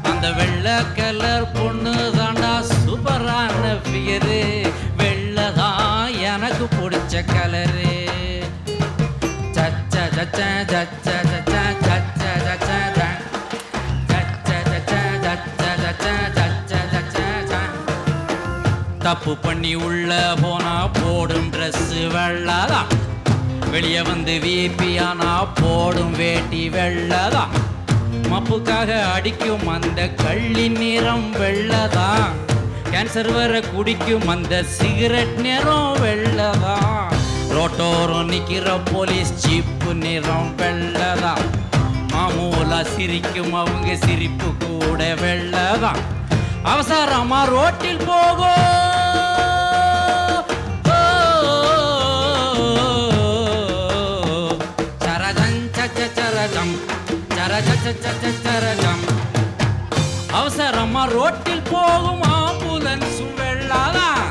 அந்த வெள்ளை கலர் பொண்ணு தாண்டா சூப்பரான பிகரு, வெள்ளதான் எனக்கு பிடிச்ச கலரு. சச்ச சச்ச சச்ச சச்ச சச்ச சச்ச தப்பு பண்ணி உள்ள போனா போடும் ட்ரெஸ் வெள்ளதான், வெளியே வந்து வீப்பியானா போடும் வேட்டி வெள்ளதான், மப்புக்காக அடிக்கும் அந்த கள்ளி நிறம் வெள்ளதான், கேன்சர் வர குடிக்கும் அந்த சிகரெட் நிறம் வெள்ளதான், ரோட்டோரம் நிற்கிற போலீஸ் ஜீப்பு நிறம் வெள்ளதான், மாமூலா சிரிக்கும் அவங்க சிரிப்பு கூட வெள்ளதான், அவசரமா ரோட்டில் போகும் அவசரமா ரோட்டில் போகும் ஆம்புலன்ஸ் வெள்ளதான்,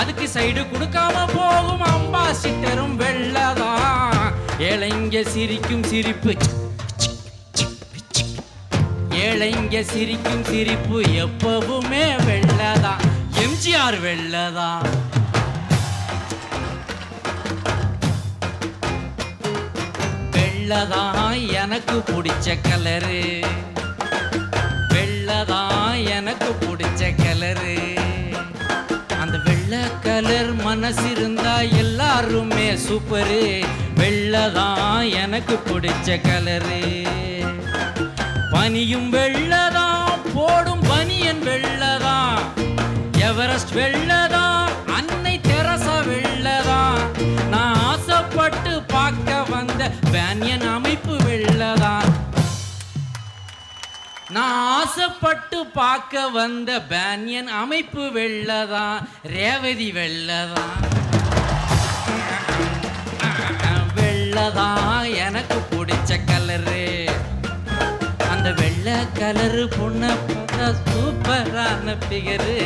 அதுக்கு சைடு கொடுக்காம போகும் அம்பாசிட்டரும் வெள்ளதான், ஏழைங்க சிரிக்கும் சிரிப்பு, ஏழைங்க சிரிக்கும் சிரிப்பு எப்பவுமே வெள்ளதான், எம்ஜிஆர் வெள்ளதான். வெள்ளதான் எனக்கு பிடிச்ச கலரு, வெள்ளதான் எனக்கு பிடிச்ச கலரு, அந்த வெள்ளை கலர் மனசு இருந்தா எல்லாருமே சூப்பரு, வெள்ளதான் எனக்கு பிடிச்ச கலரு. பனியும் வெள்ளதான், போடும் பனியன் வெள்ளதான், எவரெஸ்ட் வெள்ளதான், அன்னை தெரசா வெள்ளதான், நான் ஆசைப்பட்டு பார்க்க வந்த பேனியன் அமைப்பு வெள்ளதான், நான் ஆசைப்பட்டு பார்க்க வந்த பேனியன் அமைப்பு வெள்ளதான், ரேவதி வெள்ளதான், வெள்ளதான் எனக்கு பிடிச்ச கலரு, அந்த வெள்ளை கலரு பொண்ணை பார்த்தா சூப்பரான பிகரு,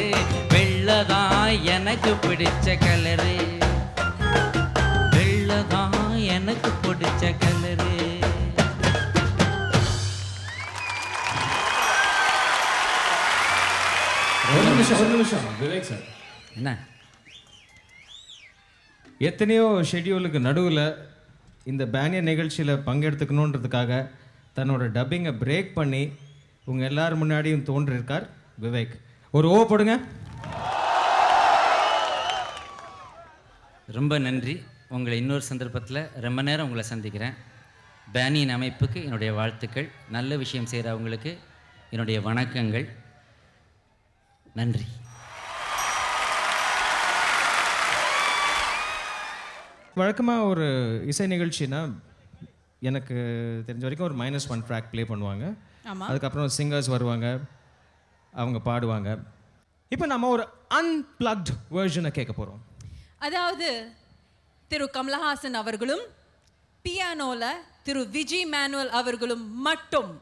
வெள்ளதான் எனக்கு பிடிச்ச கலரு, வெள்ளதான் எனக்கு பிடிச்ச கலரு. ஒரு நிமிஷம் விவேக் சார், என்ன எத்தனையோ ஷெட்யூலுக்கு நடுவில் இந்த பேனியன் நிகழ்ச்சியில் பங்கெடுத்துக்கணுன்றதுக்காக தன்னோட டப்பிங்கை பிரேக் பண்ணி உங்கள் எல்லாரும் முன்னாடியும் தோன்றிருக்கார் விவேக். ஒரு ஓ போடுங்க. ரொம்ப நன்றி. உங்களை இன்னொரு சந்தர்ப்பத்தில் ரொம்ப நேரம் உங்களை சந்திக்கிறேன். பேனியன் அமைப்புக்கு என்னுடைய வாழ்த்துக்கள். நல்ல விஷயம் செய்கிறவங்களுக்கு என்னுடைய வணக்கங்கள். நன்றி. வழக்கமாக ஒரு இசை நிகழ்ச்சினா எனக்கு தெரிஞ்ச வரைக்கும் ஒரு -1 ட்ராக் ப்ளே பண்ணுவாங்க. அதுக்கப்புறம் சிங்கர்ஸ் வருவாங்க, அவங்க பாடுவாங்க. இப்போ நம்ம ஒரு அன்பிளக்ட் வெர்ஷனை கேட்க போகிறோம். அதாவது திரு கமலஹாசன் அவர்களும் பியானோல திரு விஜய் மேனுவல் அவர்களும் மட்டும்.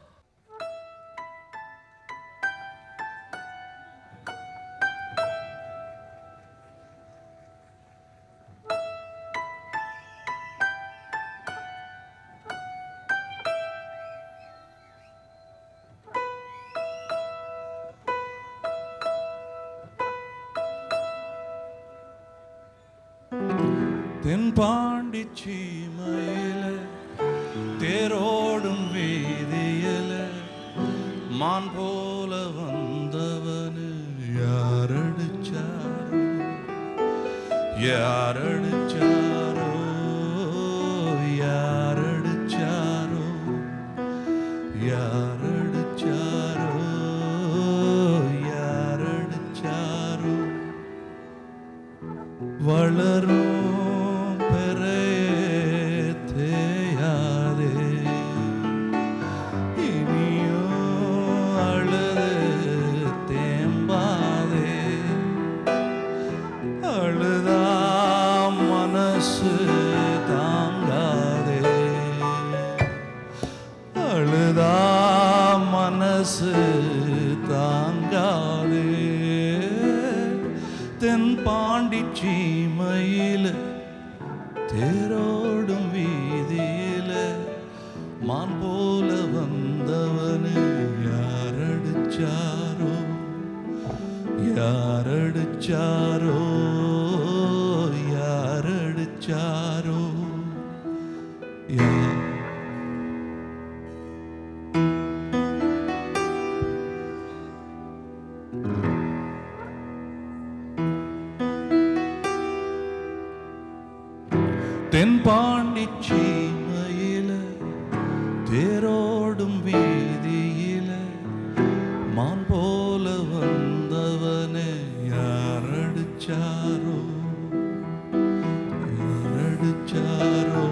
தென்பாண்டி சீமையில தேரோடும் வீதியில மான் போல வந்தவனு யாரடிச்சாரோ யாரடிச்சாரோ யாரடிச்சாரோ யாரடிச்சாரோ யாரடிச்சாரோ வளரும் தென்பாண்டி சீமையில தேரோடும் வீதியில மான் போல வந்தவனு யாரடிச்சாரோ யாரடிச்சாரோ யாரடிச்சாரோ தென்பாண்டி சீமையில தேரோடும் வீதியில மான் போல வந்தவனே யாரடிச்சாரோ யாரடிச்சாரோ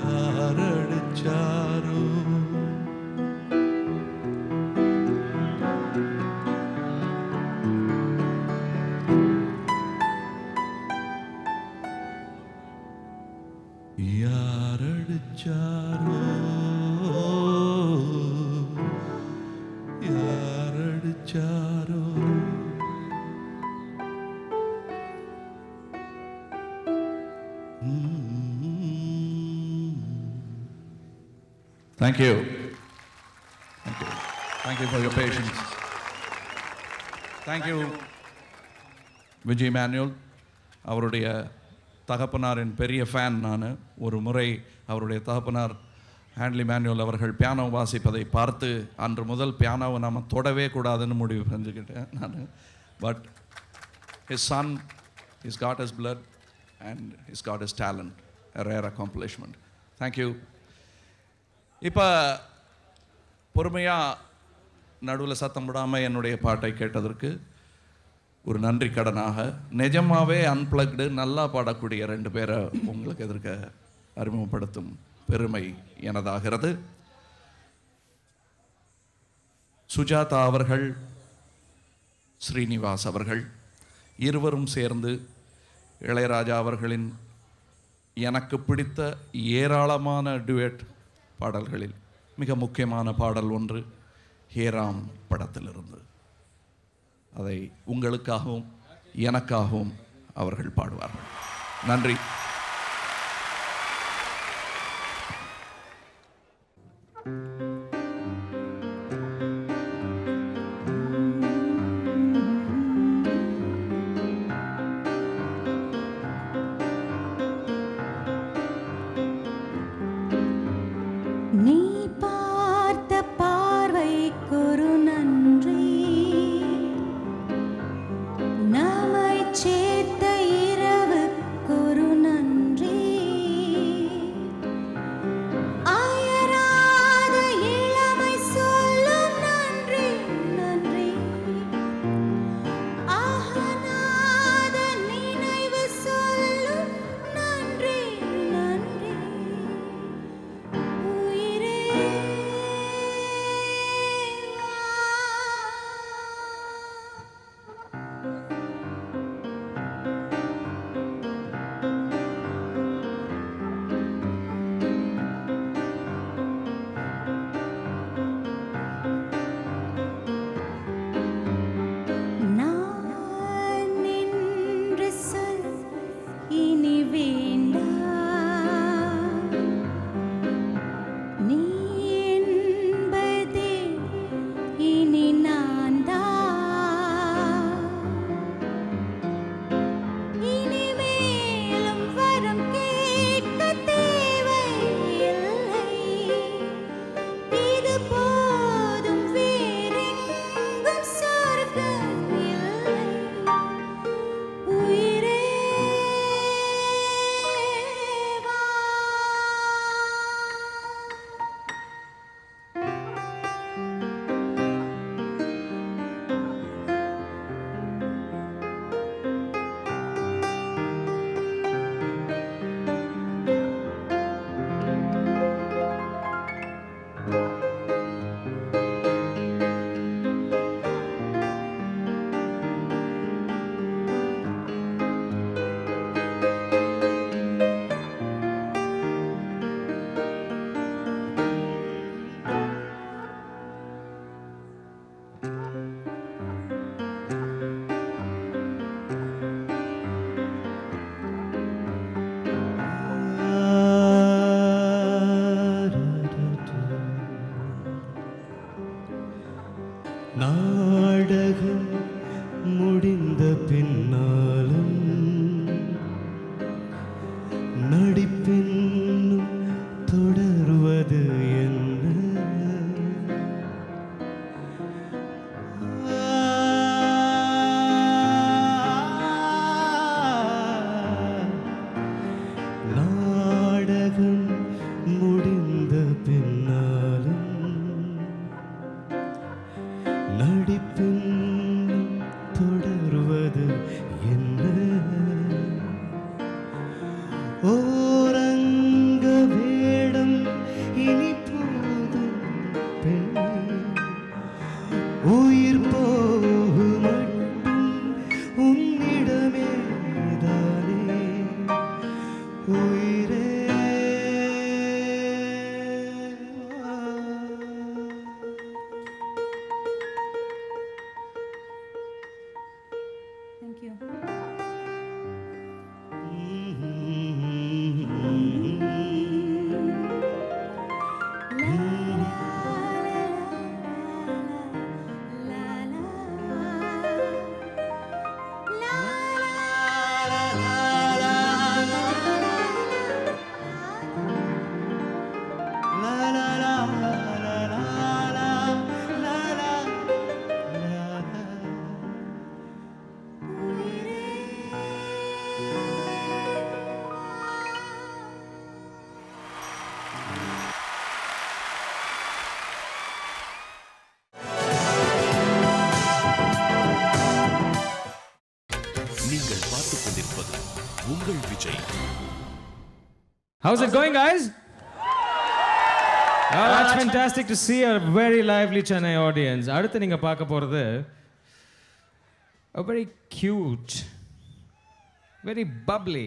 யாரடிச்சாரோ யாரடிச்சாரோ யாரடிச்சாரோ. Thank you. Thank you. Thank you for your patience. Thank you, Vijay Manual. அவருடைய தகப்பனாரின் பெரிய ஃபேன் நான். ஒரு முறை அவருடைய தகப்பனார் ஹேண்ட்லி மேனுவல் அவர்கள் பியானோ வாசிப்பதை பார்த்து அன்று முதல் பியானோவை நம்ம தொடவே கூடாதுன்னு முடிவு செஞ்சுக்கிட்டேன் நான். But his son is got his blood and is got his talent, a rare accomplishment. Thank you. இப்போ பொறுமையாக நடுவில் சத்தம் விடாமல் என்னுடைய பாட்டை கேட்டதற்கு ஒரு நன்றி கடனாக நிஜமாகவே அன்பிளக்டு நல்லா பாடக்கூடிய 2 பேரை உங்களுக்கு எதிர்க்க அறிமுகப்படுத்தும் பெருமை எனதாகிறது. சுஜாதா அவர்கள், ஸ்ரீனிவாஸ் அவர்கள் இருவரும் சேர்ந்து இளையராஜா அவர்களின் எனக்கு பிடித்த ஏராளமான டுயட் பாடல்களில் மிக முக்கியமான பாடல் ஒன்று ஹேராம் படத்திலிருந்து. அதை உங்களுக்காகவும் எனக்காகவும் அவர்கள் பாடுவார்கள். நன்றி. நீ பார்த்த பார்வைக்கொரு நன்றி, நம்மை சேர்த்த இரவுக்கொரு நன்றி, அயராத இளமை சொல்லும் நன்றி நன்றி, அகனாத நினைவு சொல்லும் நன்றி நன்றி. நான் நின்று சொல் இனி வேண்டாம், நீ என்பதே இனி நான் தான். இனிமேலும் வரம் கேட்க தேவையில்லை, இது போதும் வேறெங்கும் சொர்க்கம் இல்லை. உயிரே வா. நாடகம் முடிந்த பின்னாலும் நடிப்பின்னும் தொடர்வது என்ன? நாடகம் முடிந்த பின்னாலும் நடிப்பின் தொடர்வது என்ன? ஓரங்க வேடம் இனி போதும் பெண்ணே, உயிர் போகு மட்டும் உன்னிடமே தானே. உயிரே Thank you. நீங்கள் பார்த்துக் கொண்டிருப்பது உங்கள் Vijay. How's it going, guys? Oh, that's fantastic to see a very lively Chennai audience. அடுத்து நீங்க பார்க்க போறது a very cute, very bubbly,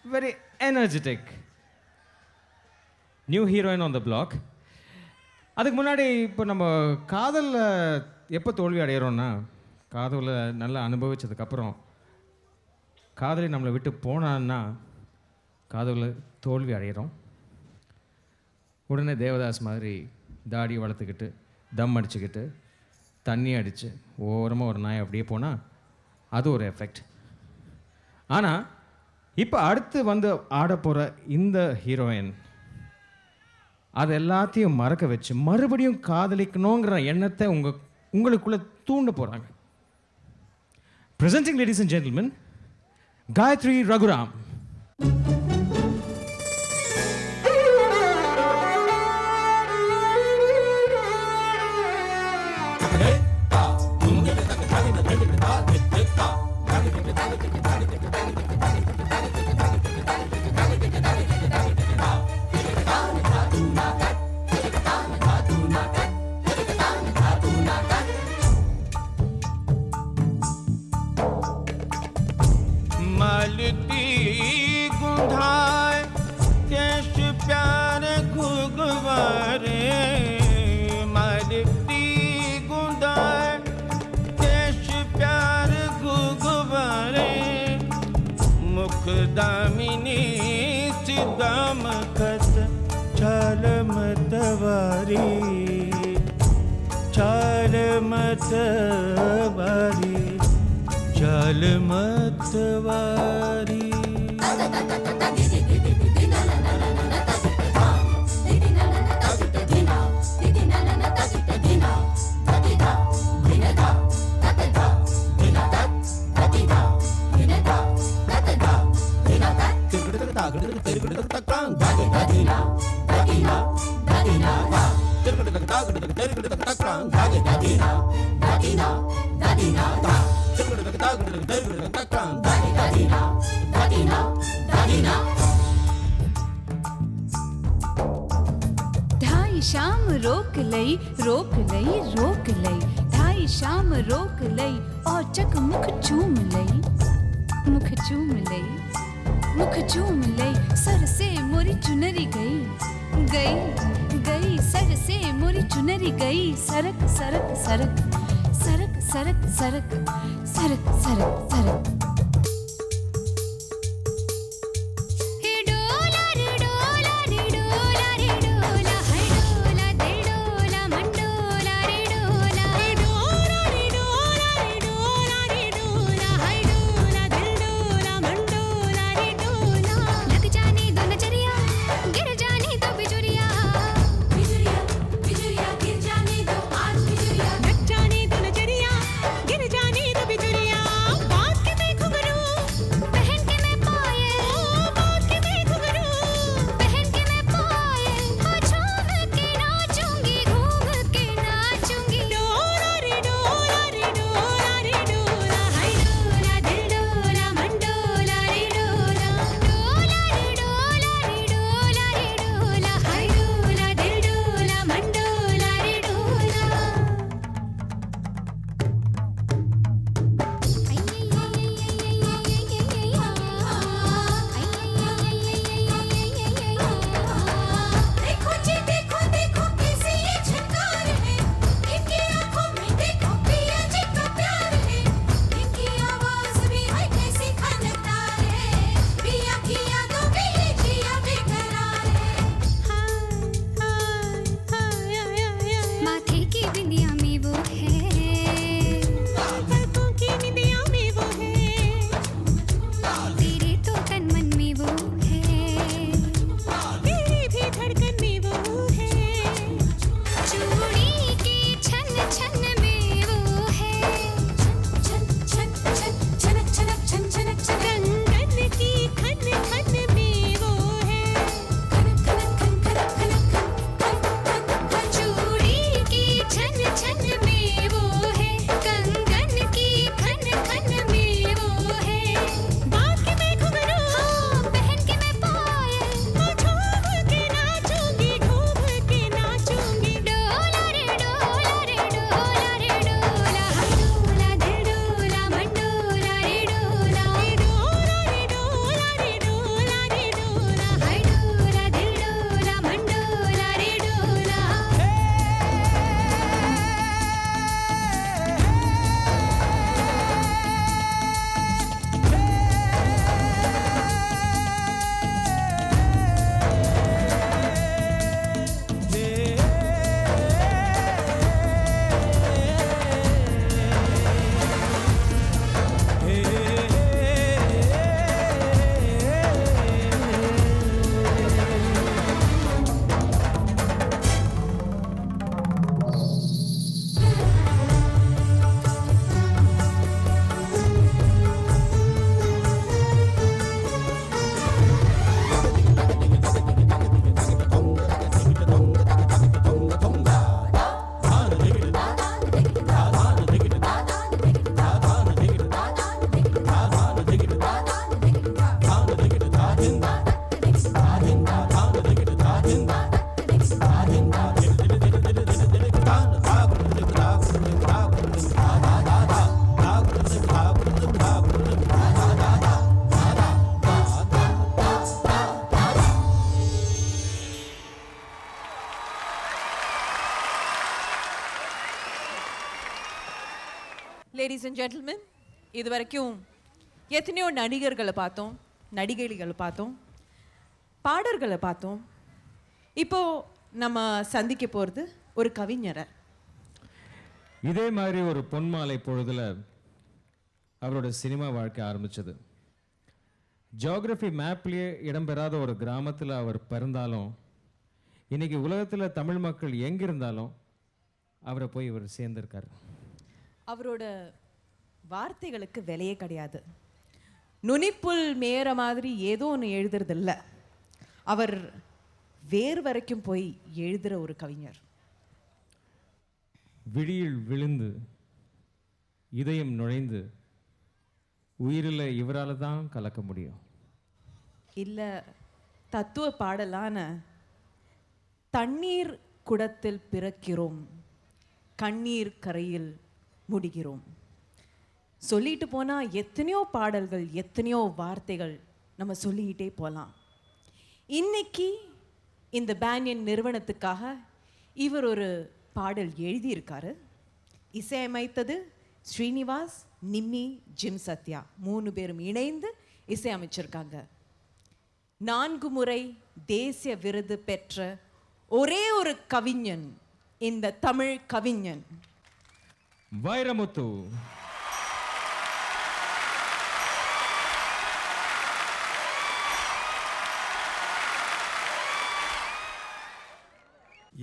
very energetic new heroine on the block. அதுக்கு முன்னாடி இப்போ நம்ம காதலில் எப்போ தோல்வி அடைகிறோன்னா, காதலில் நல்லா அனுபவித்ததுக்கப்புறம் காதலி நம்மளை விட்டு போனான்னா காதலில் தோல்வி அடைகிறோம். உடனே தேவதாஸ் மாதிரி தாடி வளர்த்துக்கிட்டு தம் அடிச்சுக்கிட்டு தண்ணி அடித்து ஓரமாக ஒரு நாய் அப்படியே போனால் அது ஒரு எஃபெக்ட். ஆனால் இப்போ அடுத்து வந்து ஆட போகிற இந்த ஹீரோயின் அது எல்லாத்தையும் மறக்க வச்சு மறுபடியும் காதலிக்கணுங்கிற எண்ணத்தை உங்களுக்குள்ளே தூண்ட போகிறாங்க. Presenting, ladies and gentlemen, Gayatri Raghuram. मालती गुंधाय केश प्यार घुगवारे मालती गुंधाय केश प्यार घुगवारे मुख दामिनी सिदाम खत छाल मतवारी छाल मतवारी चाल मतवारी ढाई शाम रोक लई रोक लई रोक लई ढाई शाम रोक लई और चक मुख चूम लई मुख चूम लई मुख चूम लई सर से मोरी चुनरी गई गई गई सर से मोरी चुनरी गई सरक सरक सरक सरक सरक सरक सरक सरक सरक गिर जाने दो नजरिया गिर जाने दो बिजुरिया बात के देखो லேடிஸ் அண்ட் ஜென்டில்மென், இது வரைக்கும் எத்தனையோ நடிகர்களை பார்த்தோம், நடிகைகளை பார்த்தோம், பாடல்களை பார்த்தோம். இப்போ நம்ம சந்திக்க போகிறது ஒரு கவிஞரை. இதே மாதிரி ஒரு பொன்மாலை பொழுதுல அவரோட சினிமா வாழ்க்கை ஆரம்பிச்சது. ஜியோகிராஃபி மேப்லேயே இடம்பெறாத ஒரு கிராமத்தில் அவர் பிறந்தாலும் இன்னைக்கு உலகத்தில் தமிழ் மக்கள் எங்கிருந்தாலும் அவரை போய் இவர் சேர்ந்திருக்காரு. அவரோட வார்த்தைகளுக்கு விலையே கிடையாது. நுனிப்புல் மேற மாதிரி ஏதோ ஒன்று எழுதுறதில்ல, அவர் வேறு வரைக்கும் போய் எழுதுகிற ஒரு கவிஞர். விழியில் விழுந்து இதயம் நுழைந்து உயிரில் இவரால் தான் கலக்க முடியும். இல்லை, தத்துவ பாடலான தண்ணீர் குடத்தில் பிறக்கிறோம், கண்ணீர் கரையில் முடிகிறோம் சொல்லிட்டு போனால் எத்தனையோ பாடல்கள், எத்தனையோ வார்த்தைகள் நம்ம சொல்லிக்கிட்டே போகலாம். இன்னைக்கு இந்த பேனியன் நிறுவனத்துக்காக இவர் ஒரு பாடல் எழுதியிருக்காரு. இசையமைத்தது ஸ்ரீனிவாஸ், நிம்மி, ஜிம் சத்யா 3 பேரும் இணைந்து இசையமைச்சிருக்காங்க. 4 முறை தேசிய விருது பெற்ற ஒரே ஒரு கவிஞன் இந்த தமிழ் கவிஞன் வைரமுத்து.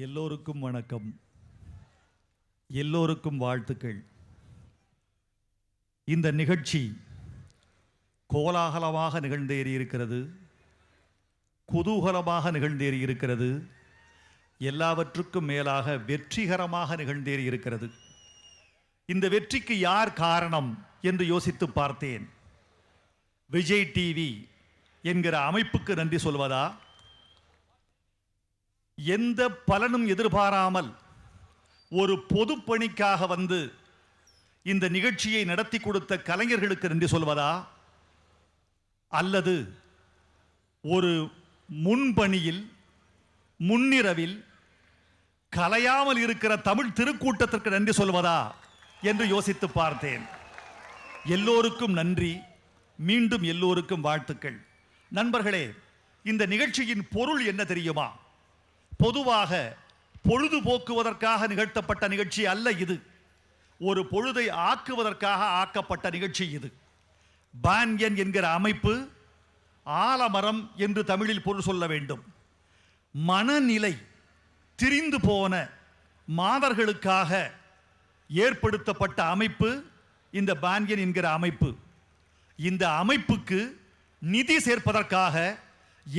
எல்லோருக்கும் வணக்கம், எல்லோருக்கும் வாழ்த்துக்கள். இந்த நிகழ்ச்சி கோலாகலமாக நிகழ்ந்தேறி இருக்கிறது, குதூகலமாக நிகழ்ந்தேறி இருக்கிறது, எல்லாவற்றுக்கும் மேலாக வெற்றிகரமாக நிகழ்ந்தேறி இருக்கிறது. இந்த வெற்றிக்கு யார் காரணம் என்று யோசித்து பார்த்தேன். விஜய் டிவி என்கிற அமைப்புக்கு நன்றி சொல்வதா, எந்த பலனும் எதிர்பாராமல் ஒரு பொது பணிக்காக வந்து இந்த நிகழ்ச்சியை நடத்தி கொடுத்த கலைஞர்களுக்கு நன்றி சொல்வதா, அல்லது ஒரு முன்பணியில் முன்னிரவில் கலையாமல் இருக்கிற தமிழ் திருக்கூட்டத்திற்கு நன்றி சொல்வதா என்று யோசித்து பார்த்தேன். எல்லோருக்கும் நன்றி, மீண்டும் எல்லோருக்கும் வாழ்த்துக்கள். நண்பர்களே, இந்த நிகழ்ச்சியின் பொருள் என்ன தெரியுமா? பொதுவாக பொழுதுபோக்குவதற்காக நிகழ்த்தப்பட்ட நிகழ்ச்சி அல்ல இது. ஒரு பொழுதை ஆக்குவதற்காக ஆக்கப்பட்ட நிகழ்ச்சி இது. பான்யன் என்கிற அமைப்பு ஆலமரம் என்று தமிழில் பொருள் சொல்ல வேண்டும். மனநிலை திரிந்து போன மாதர்களுக்காக ஏற்படுத்தப்பட்ட அமைப்பு இந்த பான்யன் என்கிற அமைப்பு. இந்த அமைப்புக்கு நிதி சேர்ப்பதற்காக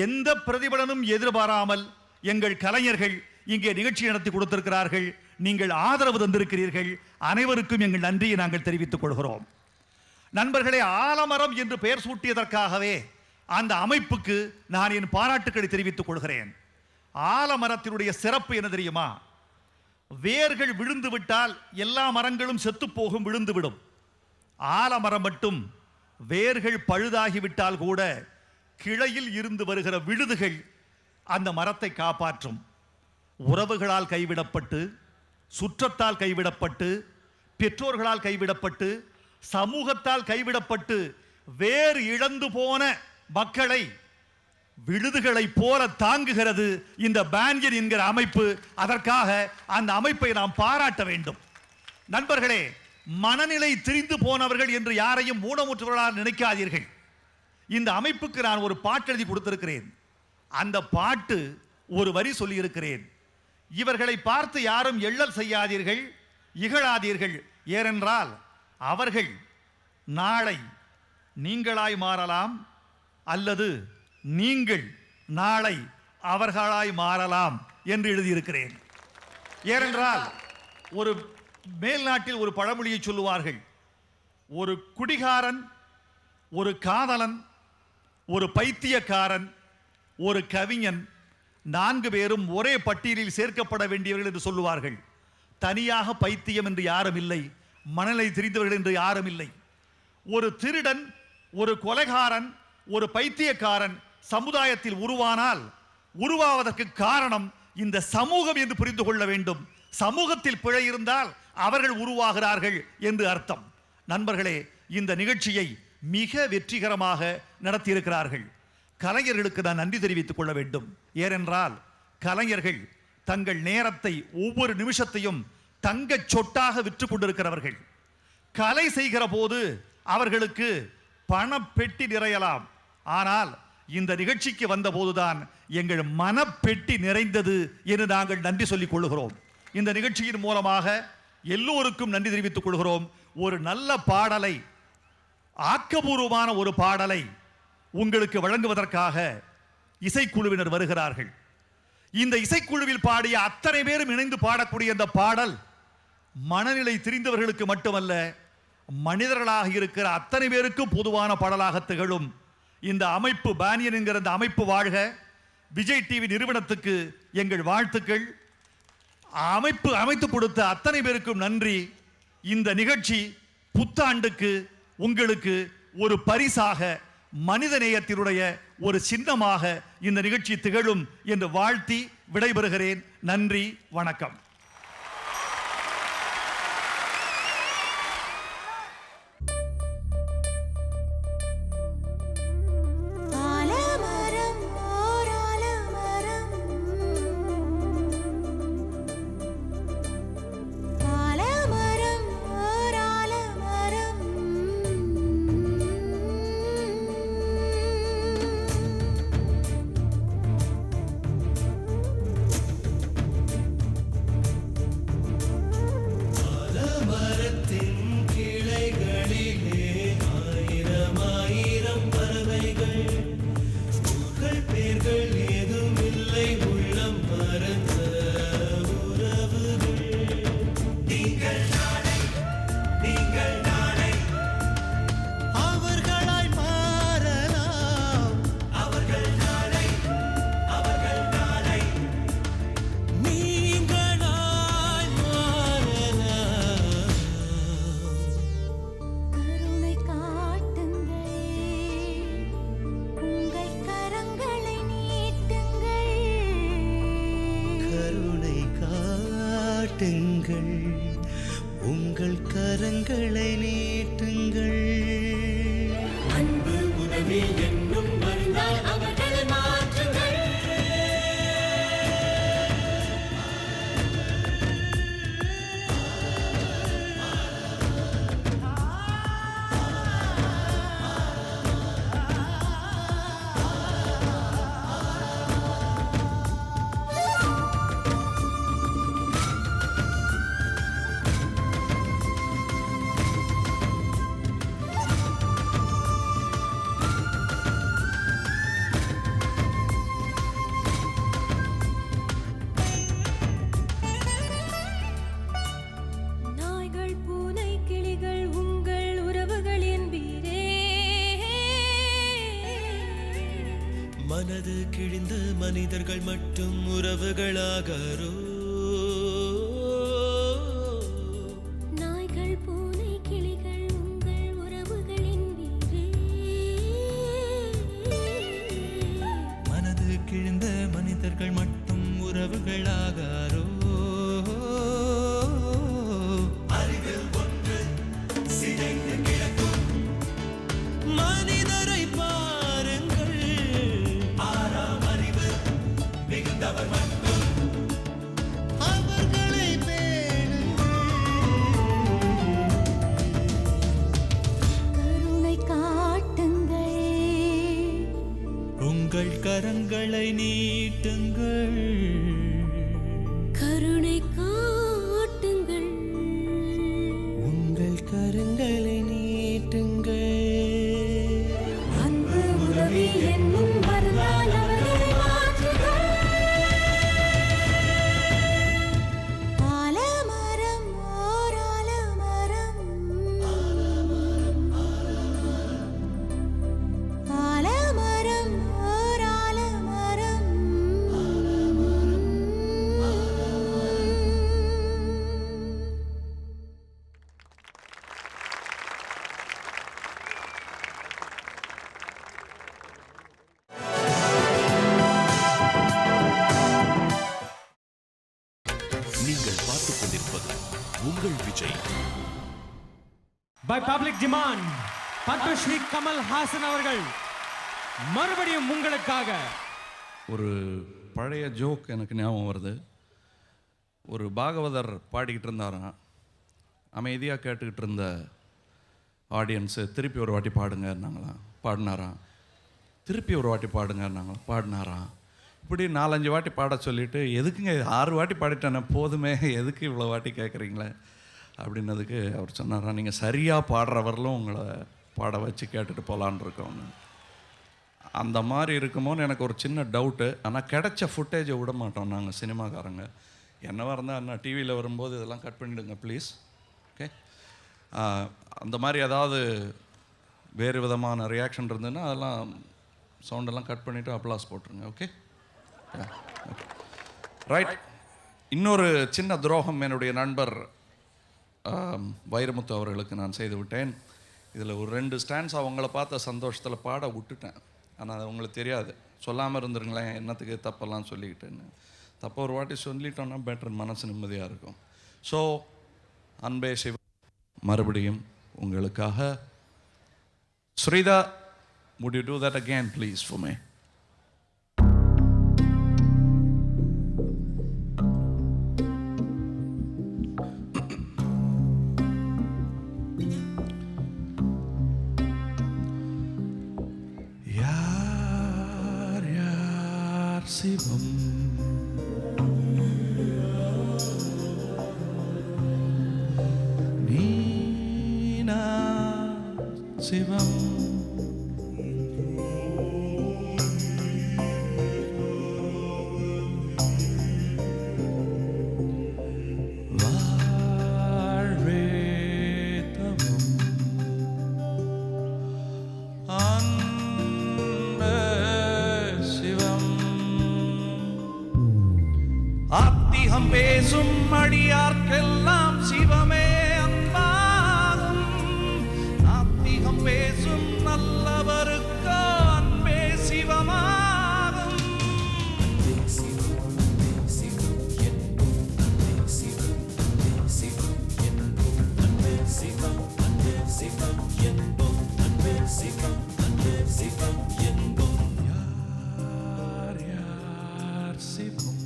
எந்த பிரதிபலனும் எதிர்பாராமல் எங்கள் கலைஞர்கள் இங்கே நிகழ்ச்சி நடத்தி கொடுத்திருக்கிறார்கள். நீங்கள் ஆதரவு தந்திருக்கிறீர்கள். அனைவருக்கும் எங்கள் நன்றியை நாங்கள் தெரிவித்துக் கொள்கிறோம். நண்பர்களே, ஆலமரம் என்று பெயர் சூட்டியதற்காகவே அந்த அமைப்புக்கு நான் என் பாராட்டுக்களை தெரிவித்துக் கொள்கிறேன். ஆலமரத்தினுடைய சிறப்பு என்ன தெரியுமா? வேர்கள் விழுந்து விட்டால் எல்லா மரங்களும் செத்து போகும், விழுந்துவிடும். ஆலமரம் மட்டும் வேர்கள் பழுதாகிவிட்டால் கூட கிளையில் இருந்து வருகிற விழுதுகள் அந்த மரத்தை காப்பாற்றும். உறவுகளால் கைவிடப்பட்டு, சுற்றத்தால் கைவிடப்பட்டு, பெற்றோர்களால் கைவிடப்பட்டு, சமூகத்தால் கைவிடப்பட்டு வேறு இழந்து போன மக்களை விழுதுகளை போல தாங்குகிறது இந்த பான்யன் என்கிற அமைப்பு. அதற்காக அந்த அமைப்பை நாம் பாராட்ட வேண்டும். நண்பர்களே, மனநிலை திரிந்து போனவர்கள் என்று யாரையும் ஊனமுற்றவர்களால் நினைக்காதீர்கள். இந்த அமைப்புக்கு நான் ஒரு பாட்டு எழுதி கொடுத்திருக்கிறேன். அந்த பாட்டு ஒரு வரி சொல்லியிருக்கிறேன். இவர்களை பார்த்து யாரும் எள்ளல் செய்யாதீர்கள், இகழாதீர்கள். ஏனென்றால் அவர்கள் நாளை நீங்களாய் மாறலாம், அல்லது நீங்கள் நாளை அவர்களாய் மாறலாம் என்று எழுதியிருக்கிறேன். ஏனென்றால் ஒரு மேல்நாட்டில் ஒரு பழமொழியை சொல்லுவார்கள். ஒரு குடிகாரன், ஒரு காதலன், ஒரு பைத்தியக்காரன், ஒரு கவிஞன் 4 பேரும் ஒரே பட்டியலில் சேர்க்கப்பட வேண்டியவர்கள் என்று சொல்லுவார்கள். தனியாக பைத்தியம் என்று யாரும் இல்லை, மனநிலை தெரிந்தவர்கள் என்று யாரும் இல்லை. ஒரு திருடன், ஒரு கொலைகாரன், ஒரு பைத்தியக்காரன் சமுதாயத்தில் உருவானால் உருவாவதற்கு காரணம் இந்த சமூகம் என்று புரிந்து கொள்ள வேண்டும். சமூகத்தில் பிழை இருந்தால் அவர்கள் உருவாகிறார்கள் என்று அர்த்தம். நண்பர்களே, இந்த நிகழ்ச்சியை மிக வெற்றிகரமாக நடத்தியிருக்கிறார்கள். கலைஞர்களுக்கு நான் நன்றி தெரிவித்துக் கொள்ள வேண்டும். ஏனென்றால் கலைஞர்கள் தங்கள் நேரத்தை ஒவ்வொரு நிமிஷத்தையும் தங்கச் சொட்டாக விற்று கொண்டிருக்கிறவர்கள். கலை செய்கிற போது அவர்களுக்கு பணப்பெட்டி நிறையலாம், ஆனால் இந்த நிகழ்ச்சிக்கு வந்த போதுதான் எங்கள் மனப்பெட்டி நிறைந்தது என்று நாங்கள் நன்றி சொல்லிக் கொள்கிறோம். இந்த நிகழ்ச்சியின் மூலமாக எல்லோருக்கும் நன்றி தெரிவித்துக் கொள்கிறோம். ஒரு நல்ல பாடலை, ஆக்கபூர்வமான ஒரு பாடலை உங்களுக்கு வழங்குவதற்காக இசைக்குழுவினர் வருகிறார்கள். இந்த இசைக்குழுவில் பாடிய அத்தனை பேரும் இணைந்து பாடக்கூடிய இந்த பாடல் மனநிலை தெரிந்தவர்களுக்கு மட்டுமல்ல, மனிதர்களாக இருக்கிற அத்தனை பேருக்கும் பொதுவான பாடலாக திகழும். இந்த அமைப்பு, பானியன் என்கிற இந்த அமைப்பு வாழ்க. விஜய் டிவி நிறுவனத்துக்கு எங்கள் வாழ்த்துக்கள். அமைத்து கொடுத்த அத்தனை பேருக்கும் நன்றி. இந்த நிகழ்ச்சி புத்தாண்டுக்கு உங்களுக்கு ஒரு பரிசாக, மனித நேயத்தினுடைய ஒரு சின்னமாக இந்த நிகழ்ச்சி திகழும் என்று வாழ்த்தி விடைபெறுகிறேன். நன்றி, வணக்கம். உங்கள் கரங்களை நீட்டுங்கள். அன்பு உதவி என்னும் மருந்தால் அவர்களை மாற்றுங்கள். மனது கிழிந்த மனிதர்கள் மட்டும் உறவுகளாகாரோ? நாய்கள், பூனை, கிளிகள் உங்கள் உறவுகளின் வீரே. மனது கிழிந்த மனிதர்கள் மட்டும் உறவுகளாகாரோ? அறிவில் ஒன்று சிதைந்து கிடக்கும் மனிதரை பாருங்கள். மிகுந்தவர் மட்டும் அவர்களை பேணுங்கள். கருணை காட்டுங்கள். உங்கள் கரங்களை நீட்டுங்கள். கருணை காட்டுங்கள். உங்கள் கரங்களை நீட்டுங்கள். அன்பு உதவி என்னும் மருந்தால் அவர்களை மாற்றுங்கள். நீங்கள் பார்த்துக் கொண்டிருப்பது உங்கள் Vijay. By public demand Padmashri Kamal Haasan அவர்கள் மறுபடியும் உங்களுக்காக. ஒரு பழைய ஜோக் எனக்கு ஞாபகம் வருது. ஒரு பாகவதர் பாடிக்கிட்டு இருந்தாராம். அமைதியாக கேட்டுக்கிட்டு இருந்த ஆடியன்ஸு திருப்பி ஒரு வாட்டி பாடுங்கன்னாங்களாம். பாடினாராம். திருப்பி ஒரு வாட்டி பாடுங்கன்னாங்களாம். பாடினாராம். இப்படி 4-5 வாட்டி பாட சொல்லிவிட்டு, எதுக்குங்க 6 வாட்டி பாடிட்டேனே போதுமே, எதுக்கு இவ்வளோ வாட்டி கேட்குறீங்களே அப்படின்னதுக்கு அவர் சொன்னாராம், நீங்கள் சரியாக பாடுறவர்களும் உங்களை பாட வச்சு கேட்டுட்டு போகலான் இருக்கோன்னு. அந்த மாதிரி இருக்குமோன்னு எனக்கு ஒரு சின்ன டவுட்டு. ஆனால் கிடைச்ச ஃபுட்டேஜை விட மாட்டோம் நாங்கள் சினிமாக்காரங்க. என்னவாக இருந்தால் என்ன, டிவியில் வரும்போது இதெல்லாம் கட் பண்ணிவிடுங்க ப்ளீஸ். ஓகே, அந்த மாதிரி ஏதாவது வேறு விதமான ரியாக்ஷன் இருந்ததுன்னா அதெல்லாம் சவுண்டெல்லாம் கட் பண்ணிவிட்டு அப்ளாஸ் போட்டுருங்க. Okay, right. இன்னொரு சின்ன துரோகம் என்னுடைய நண்பர் வைரமுத்து அவர்களுக்கு நான் செய்து விட்டேன். இதில் ஒரு 2 ஸ்டாண்ட்ஸ் அவங்கள பார்த்த சந்தோஷத்தில் பாட விட்டுட்டேன். ஆனால் அது உங்களுக்கு தெரியாது. சொல்லாமல் இருந்துருங்களேன், என்னத்துக்கு தப்பெல்லாம் சொல்லிக்கிட்டேன்னு. தப்ப ஒரு வாட்டி சொல்லிட்டோன்னா பெட்டர், மனசு நிம்மதியாக இருக்கும். ஸோ அன்பே சிவ மறுபடியும் உங்களுக்காக. Sritha, would you do that again please for me? யார் யார் சிவம், நீனா சிவம், வாழ்வே தவம், அன்பே சிவம். ஆத்திகம் பேசும் அடியார்க்கெல்லாம் சிவமே அன்பாகும். ஆத்திகம் பேசும் நல்லவருக்கோ அன்பே சிவமாகும். யார் யார் சிவம்,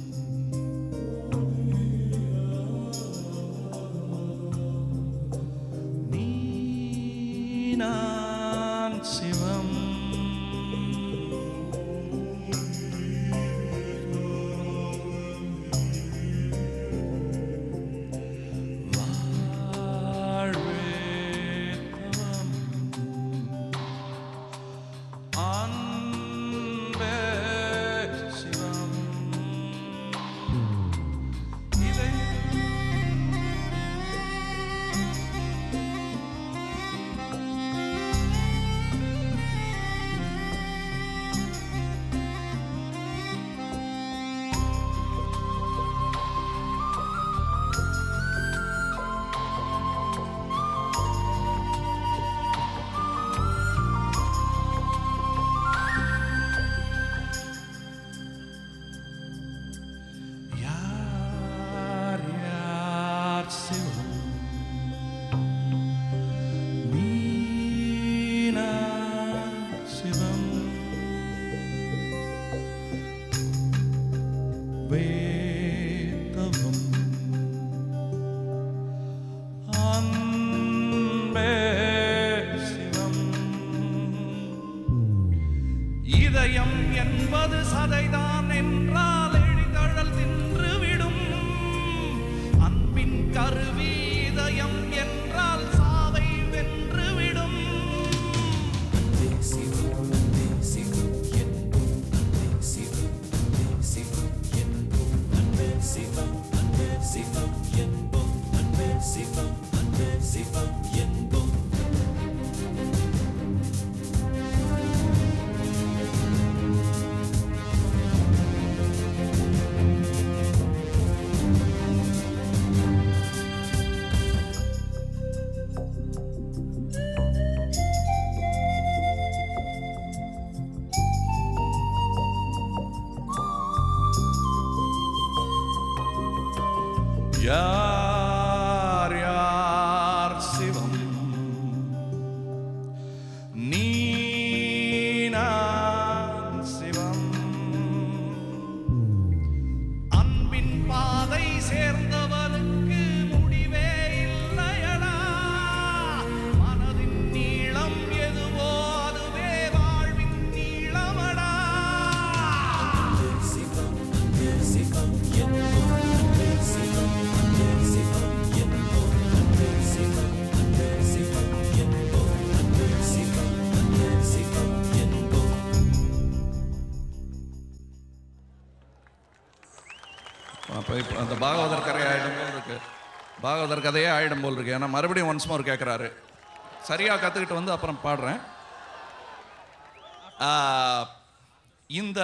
நீ நான் சிவம். வாழ்வே தவம், அன்பே சிவம். இதை யார் யார் சிவம், நீனா சிவம், வேதவம், அன்பே சிவம். இதயம் என்பது சதைதான் என்றால் எழிதழல் தின்றுவிடும். அன்பின் கருவி இதயம் என்றால் சாவை வென்றுவிடும். யார் யார் சிவம், இந்த பாகவதர் கதை ஆயிடும் போல் இருக்கு, பாகவதர் கதையே ஆயிடும் போல் இருக்கு. ஏன்னா மறுபடியும் ஒன்ஸ் மோர் கேட்குறாரு. சரியாக கற்றுக்கிட்டு வந்து அப்புறம் பாடுறேன். இந்த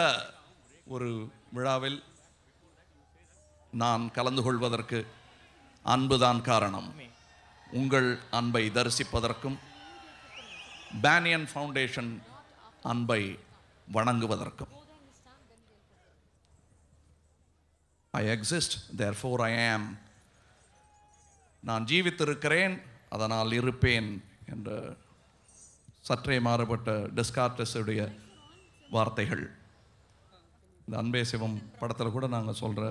ஒரு விழாவில் நான் கலந்து கொள்வதற்கு அன்புதான் காரணம். உங்கள் அன்பை தரிசிப்பதற்கும் பேனியன் ஃபவுண்டேஷன் அன்பை வணங்குவதற்கும். I exist, therefore I am. நான் ஜீவித்திருக்கிறேன், அதனால் இருப்பேன் என்ற சற்றே மாறுபட்ட டெஸ்கார்டஸுடைய வார்த்தைகள் இந்த அன்பே சிவம் படத்தில் கூட நாங்கள் சொல்கிற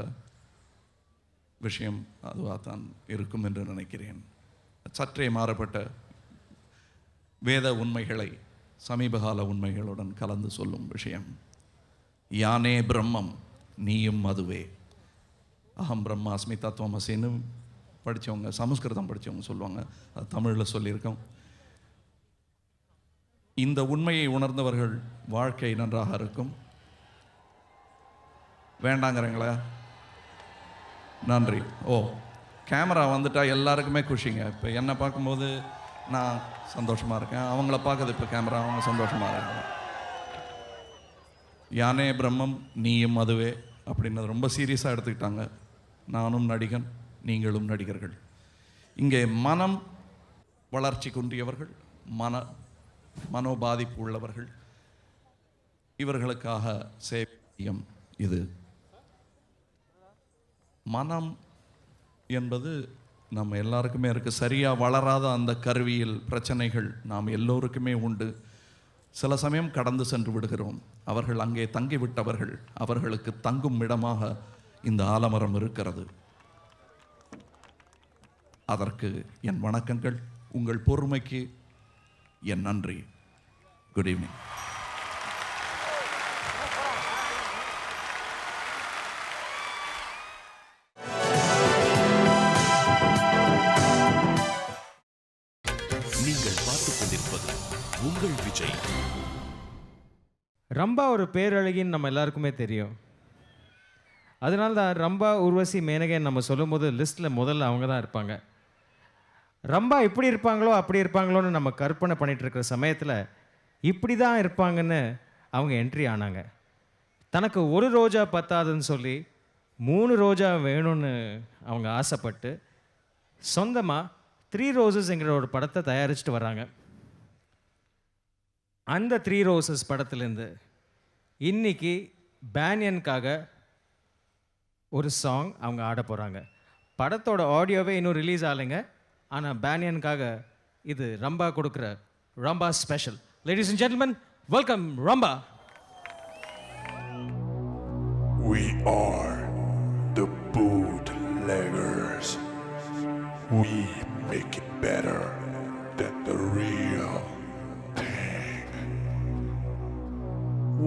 விஷயம் அதுவாக தான் இருக்கும் என்று நினைக்கிறேன். சற்றே மாறுபட்ட வேத உண்மைகளை சமீபகால உண்மைகளுடன் கலந்து சொல்லும் விஷயம். யானே பிரம்மம், நீயும் அதுவே. அகம் பிரம்மாஸ்மி தத்துவமசின்னு படித்தவங்க, சமஸ்கிருதம் படித்தவங்க சொல்லுவாங்க, அது தமிழில் சொல்லியிருக்கோம். இந்த உண்மையை உணர்ந்தவர்கள் வாழ்க்கை நன்றாக இருக்கும். வேண்டாங்கிறீங்களா? நன்றி. ஓ, கேமரா வந்துட்டால் எல்லாருக்குமே குஷிங்க. இப்போ என்னை பார்க்கும்போது நான் சந்தோஷமாக இருக்கேன், அவங்கள பார்க்குறது இப்போ கேமரா, அவங்க சந்தோஷமாக இருக்காங்க. யானே பிரம்மம், நீயும் அதுவே அப்படின்னது ரொம்ப சீரியஸாக எடுத்துக்கிட்டாங்க. நானும் நடிகன், நீங்களும் நடிகர்கள். இங்கே மனம் வளர்ச்சி குன்றியவர்கள், மனோபாதிப்பு உள்ளவர்கள், இவர்களுக்காக சேவியம் இது. மனம் என்பது நம்ம எல்லாருக்குமே இருக்குது. சரியாக வளராத அந்த கருவியில் பிரச்சனைகள் நாம் எல்லோருக்குமே உண்டு. சில சமயம் கடந்து சென்று விடுகிறோம். அவர்கள் அங்கே தங்கிவிட்டவர்கள், அவர்களுக்கு தங்கும் இடமாக இந்த ஆலமரம் இருக்கிறது. அதற்கு என் வணக்கங்கள், உங்கள் பொறுமைக்கு என் நன்றி. Good evening. நீங்கள் பார்த்துக் கொண்டிருப்பது உங்கள் விஜய். ரம்பா ஒரு பேரழகின்னு நம்ம எல்லாருக்குமே தெரியும். அதனால தான் ரம்பா, உர்வசி, மேனகன் நம்ம சொல்லும்போது லிஸ்ட்டில் முதல்ல அவங்க தான் இருப்பாங்க. ரம்பா இப்படி இருப்பாங்களோ அப்படி இருப்பாங்களோன்னு நம்ம கற்பனை பண்ணிகிட்டு இருக்கிற சமயத்தில் இப்படி தான் இருப்பாங்கன்னு அவங்க என்ட்ரி ஆனாங்க. தனக்கு ஒரு ரோஜா பத்தாதுன்னு சொல்லி 3 ரோஜா வேணும்னு அவங்க ஆசைப்பட்டு சொந்தமாக 3 ரோசஸ்ங்கிற ஒரு படத்தை தயாரிச்சுட்டு வராங்க. அந்த 3 ரோசஸ் படத்துலேருந்து இன்னைக்கு பேனியனுக்காக ஒரு சாங் அவங்க ஆட போகிறாங்க. படத்தோட ஆடியோவே இன்னும் ரிலீஸ் ஆகலைங்க, ஆனால் பேனியனுக்காக இது ரம்பா கொடுக்குற Rambha special. Ladies and gentlemen, welcome Rambha. We are the bootleggers. We make it better than the real thing.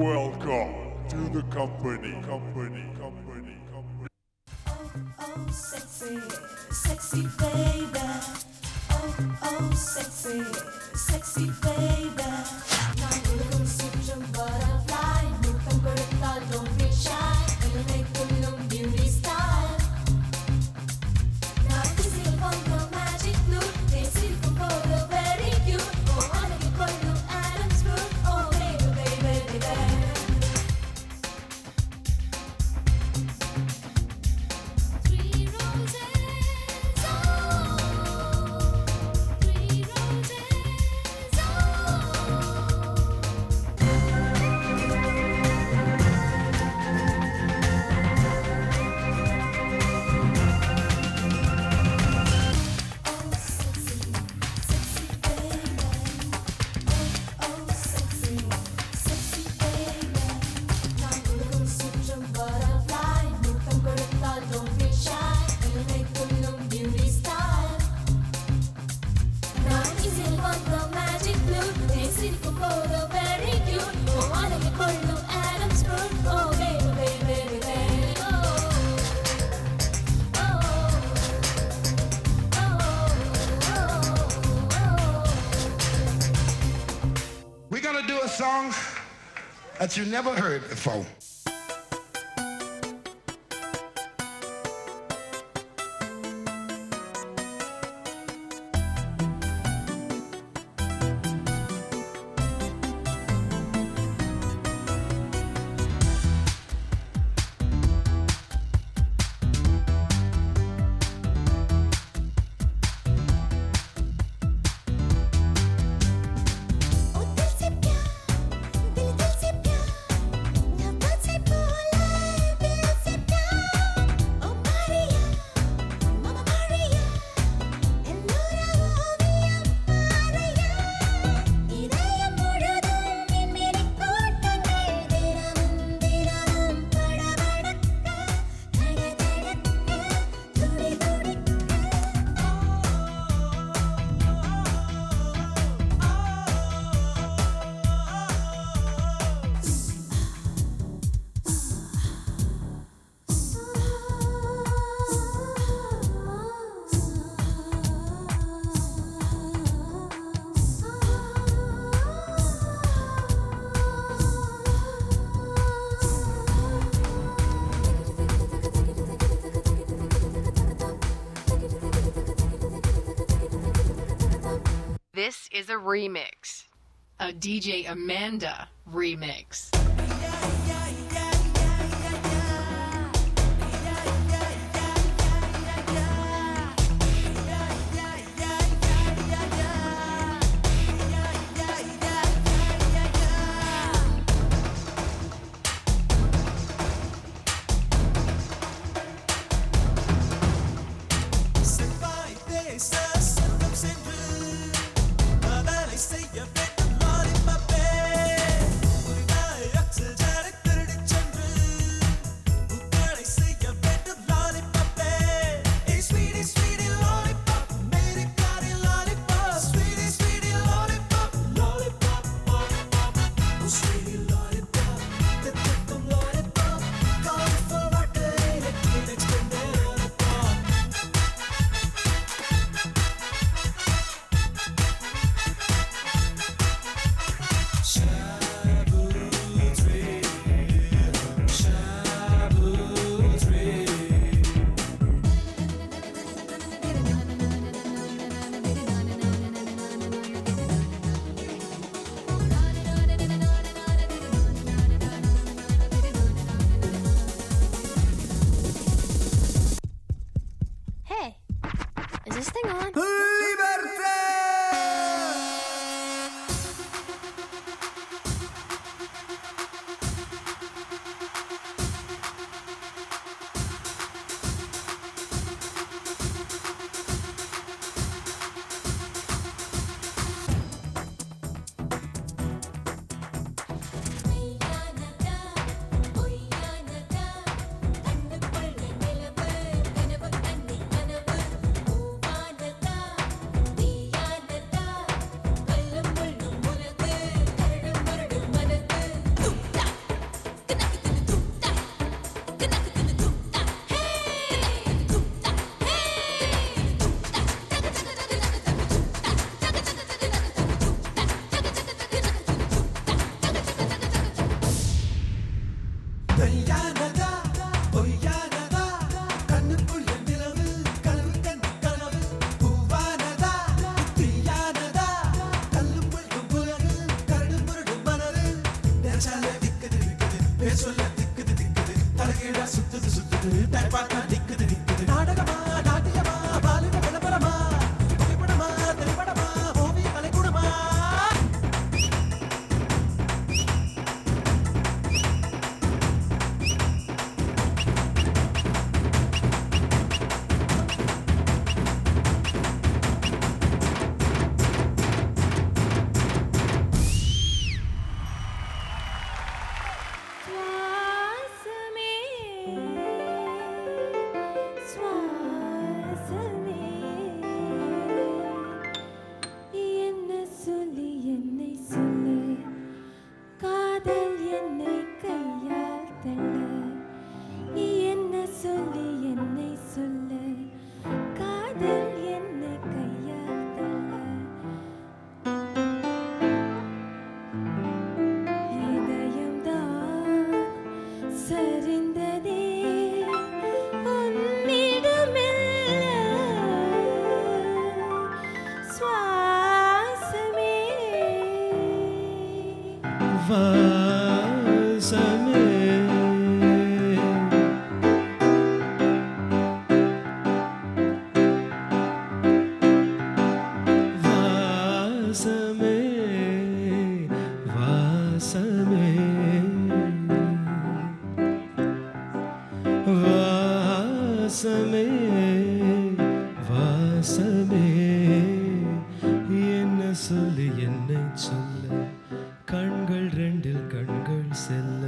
Welcome to the company. Oh, sexy, sexy baby. Oh, sexy, sexy baby. நான் உலகம் சுற்றும் butterfly. முத்தம் கொடுத்தால் don't be shy. இளமை கொள்ளும் beauty style. நான் திசையில் வந்த magic blue. தேசிக்கும் போது very cute. Oh, அழகை கொள்ளும் Adam's fruit. Oh, baby, baby, baby. We're gonna do a song that you never heard before. This is a remix. A DJ Amanda remix. வாசமே வாசமே என்ன சொல்லு என்னை சொல்ல கண்கள் ரெண்டில் கண்கள் செல்ல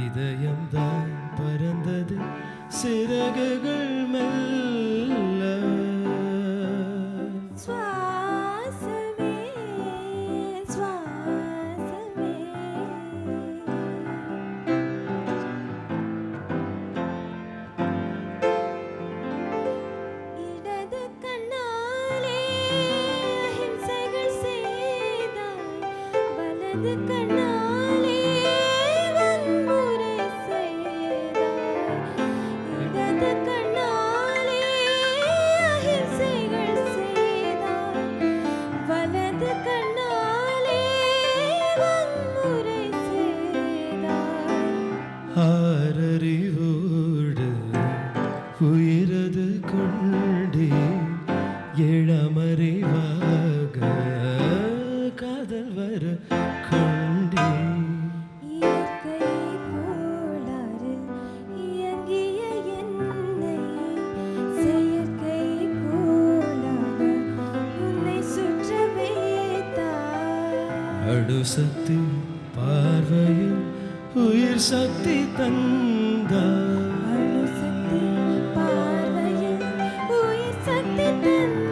இதயம்தான் பறந்தது சிறகுகள் மெல்ல சுவாசமே சுவாசமே இடது கண்ணாலே ஹிம்சைகள் செய்தாய் வலது கண்ணாலே வன்முறை செய்தாய் இடது கண்ணாலே அஹிம்சைகள் செய்தாய் நிறைவாக காதல் வர கண்டே இயற்கை கோளாறில் இயங்கிய என்னை செயற்கை கோளாக உன்னை சுற்ற வைத்தாய். அடுசக்தி பார்வையில் உயிர் சக்தி தந்தாய். அணுசக்தி பார்வையில் உயிர் சக்தி தந்தாய்.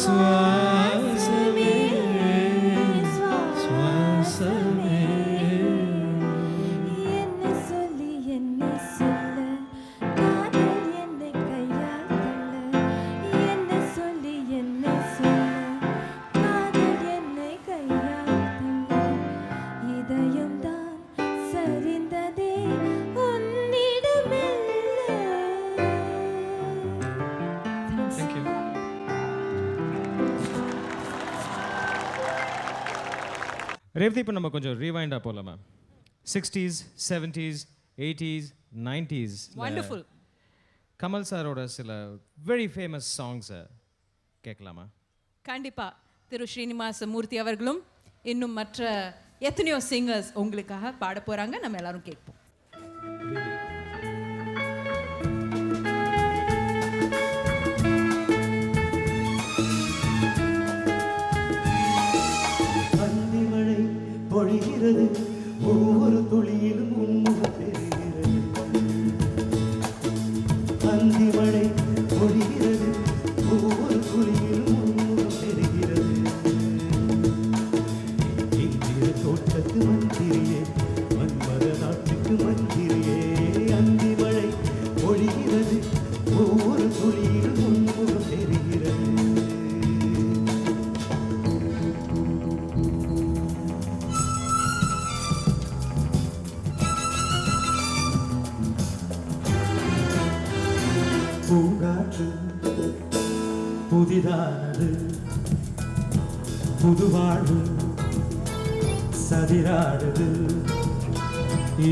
சுவாசமே சுவாசமே என்னை சொல்லி என்னை சொல்ல காதல் என்னை கையால் தள்ள. என்னை சொல்லி என்னை சொல்ல காதல் என்னை கையால் தள்ள. இதயம்தான் சரிந்ததே உன்னிடமெல்ல. Thank you. ரேவதி, இப்போ நம்ம கொஞ்சம் ரீவைண்டாக போகலாம் ma'am. 60s, 70s, 80s, 90s. Wonderful. Kamal சாரோட சில வெரி ஃபேமஸ் சாங்ஸை கேட்கலாமா? கண்டிப்பா திரு ஸ்ரீனிவாச மூர்த்தி அவர்களும் இன்னும் மற்ற எத்தனையோ சிங்கர்ஸ் உங்களுக்காக பாட போறாங்க. நம்ம எல்லாரும் கேட்போம். அந்தி மழை பொழிகிறது, ஒவ்வொரு துளியிலும் உன்முகம் தெரிகிறது. அந்தி மழை பொழிகிறது, ஒவ்வொரு துளியிலும் உன்முகம் தெரிகிறது. இந்திர தோட்டத்து மந்திரியே, மன்மத நாட்டுக்கு மந்திரியே. அந்தி மழை பொழிகிறது, ஒவ்வொரு துளியிலும் உன்முகம் தெரிகிறது. பூங்காற்று புதிதானது, புதுவாழ்வு சதிராடுது.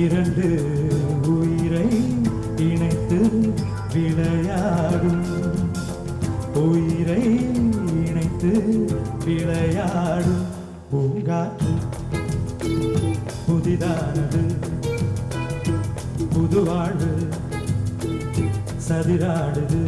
இரண்டு உயிரை இணைத்து விளையாடும், உயிரை இணைத்து விளையாடும். பூங்காற்று புதிதானது, புதுவாழ்வு சதிராடுது.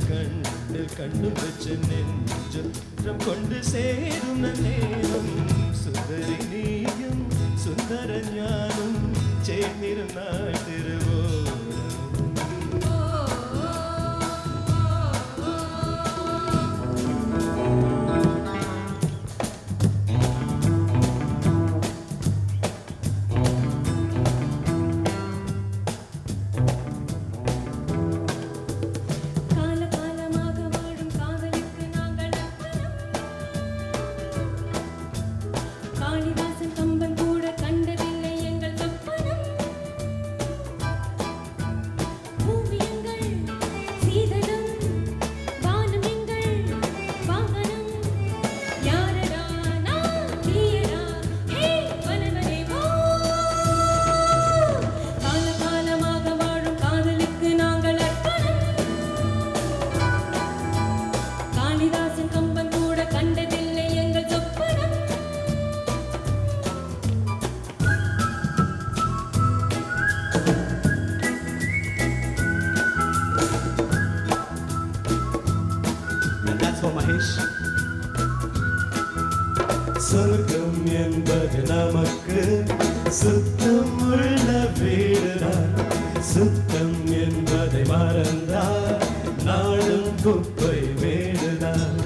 கண்டு கண்டு வச்ச நெஞ்சம் கொண்டு சேரும் நேரம் சுந்தரி நீயும் சுந்தர ஞானம் சேர்ந்திருந்தாள் திருவோரம். காளிதாசன் கம்பன் கூட கண்டதில்லை எங்கள் சொப்பனம். பூமி எங்கள் சீதனம், வானம் எங்கள் வாகனம். யாரடா நான் நீயடா, ஹே வனவனே வா. காலகாலமாக வாழும் காதலுக்கு நாங்கள் அர்ப்பணம். காளிதாசன் கம்பன் கூட கண்டதில்லை எங்கள் சொப்பனம். And that's for Mahesh. சொர்க்கம் என்பது நமக்கு சுத்தம் உள்ள வீடுதான். சுத்தம் என்பதை மறந்தால் நாடும் குப்பை வீடுதான்.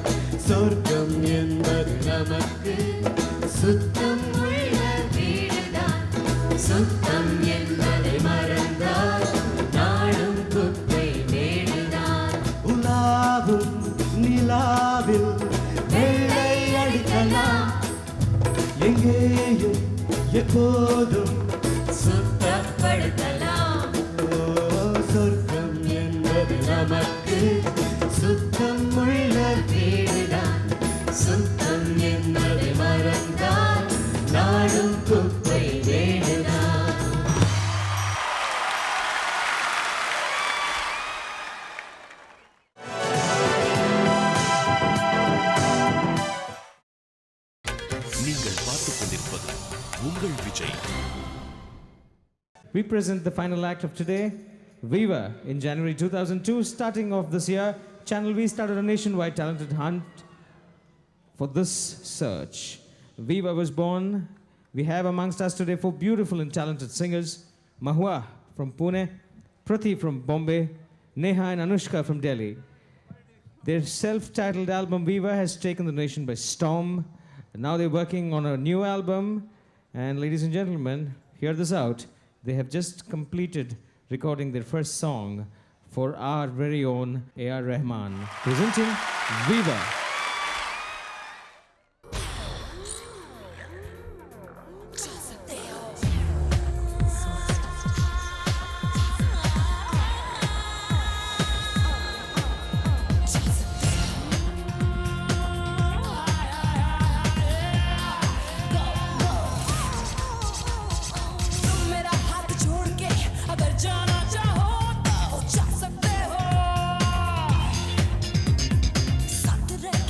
சொர்க்கம் என்பது நமக்கு சுத்தம் உள்ள வீடுதான். சுத்தம் என்பதை மறந்தால் நாடும் குப்பை வீடுதான். உலாவும் நிலாவில் வெள்ளை அடிக்கலாம். எங்கேயும் எப்போதும் சுத்தப்படுத்தலாம். சொர்க்கம் என்பது நமக்கு சுத்தம் உள்ள வீடுதான். சுத்தம் என்பதை மறந்தால் நாடும் குப்பை வீடுதான். நீங்கள் பார்த்துக் கொண்டிருப்பது உங்கள் Vijay. We present the final act of today, Viva. In January 2002, starting off this year, Channel V started a nationwide talented hunt for this search. Viva was born. We have amongst us today 4 beautiful and talented singers. Mahua from Pune, Prathi from Bombay, Neha and Anushka from Delhi. Their self-titled album Viva has taken the nation by storm. Now they're working on a new album. And ladies and gentlemen, hear this out. They have just completed recording their first song for our very own A.R. Rahman. Presenting Viva. मेरा हाथ छोड़ के अगर जाना चाहो तो जा सकते हो. साथ रह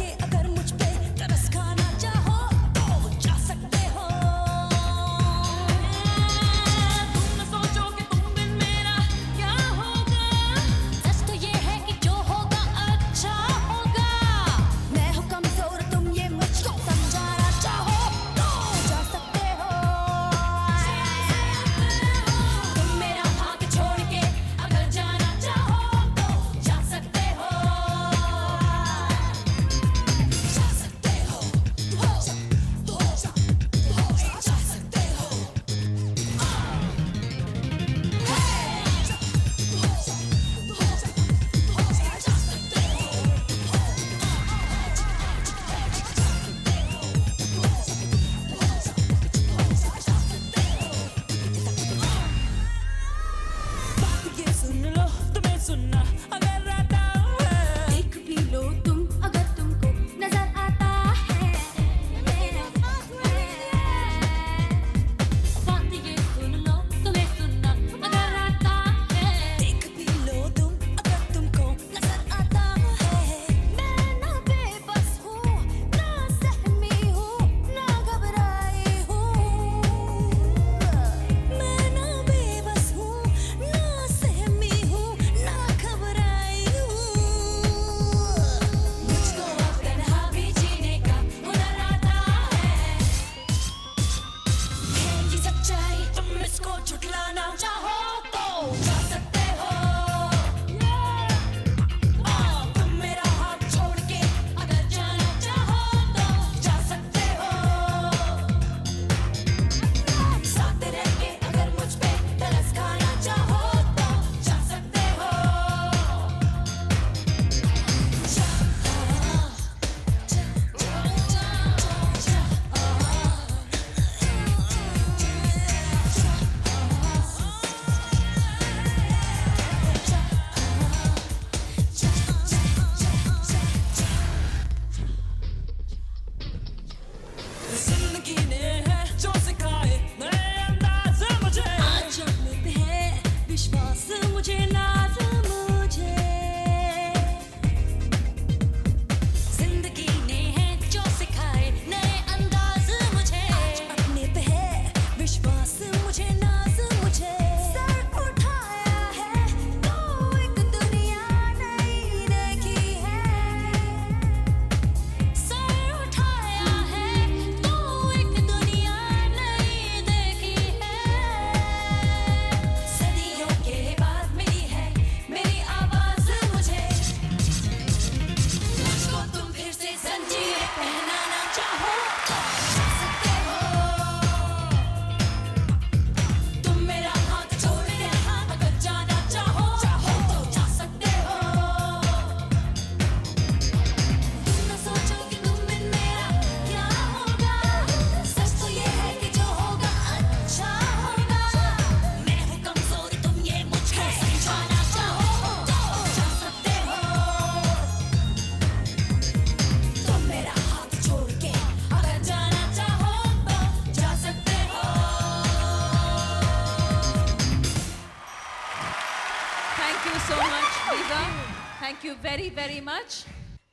தேங்க்யூ வெரி வெரி மச்.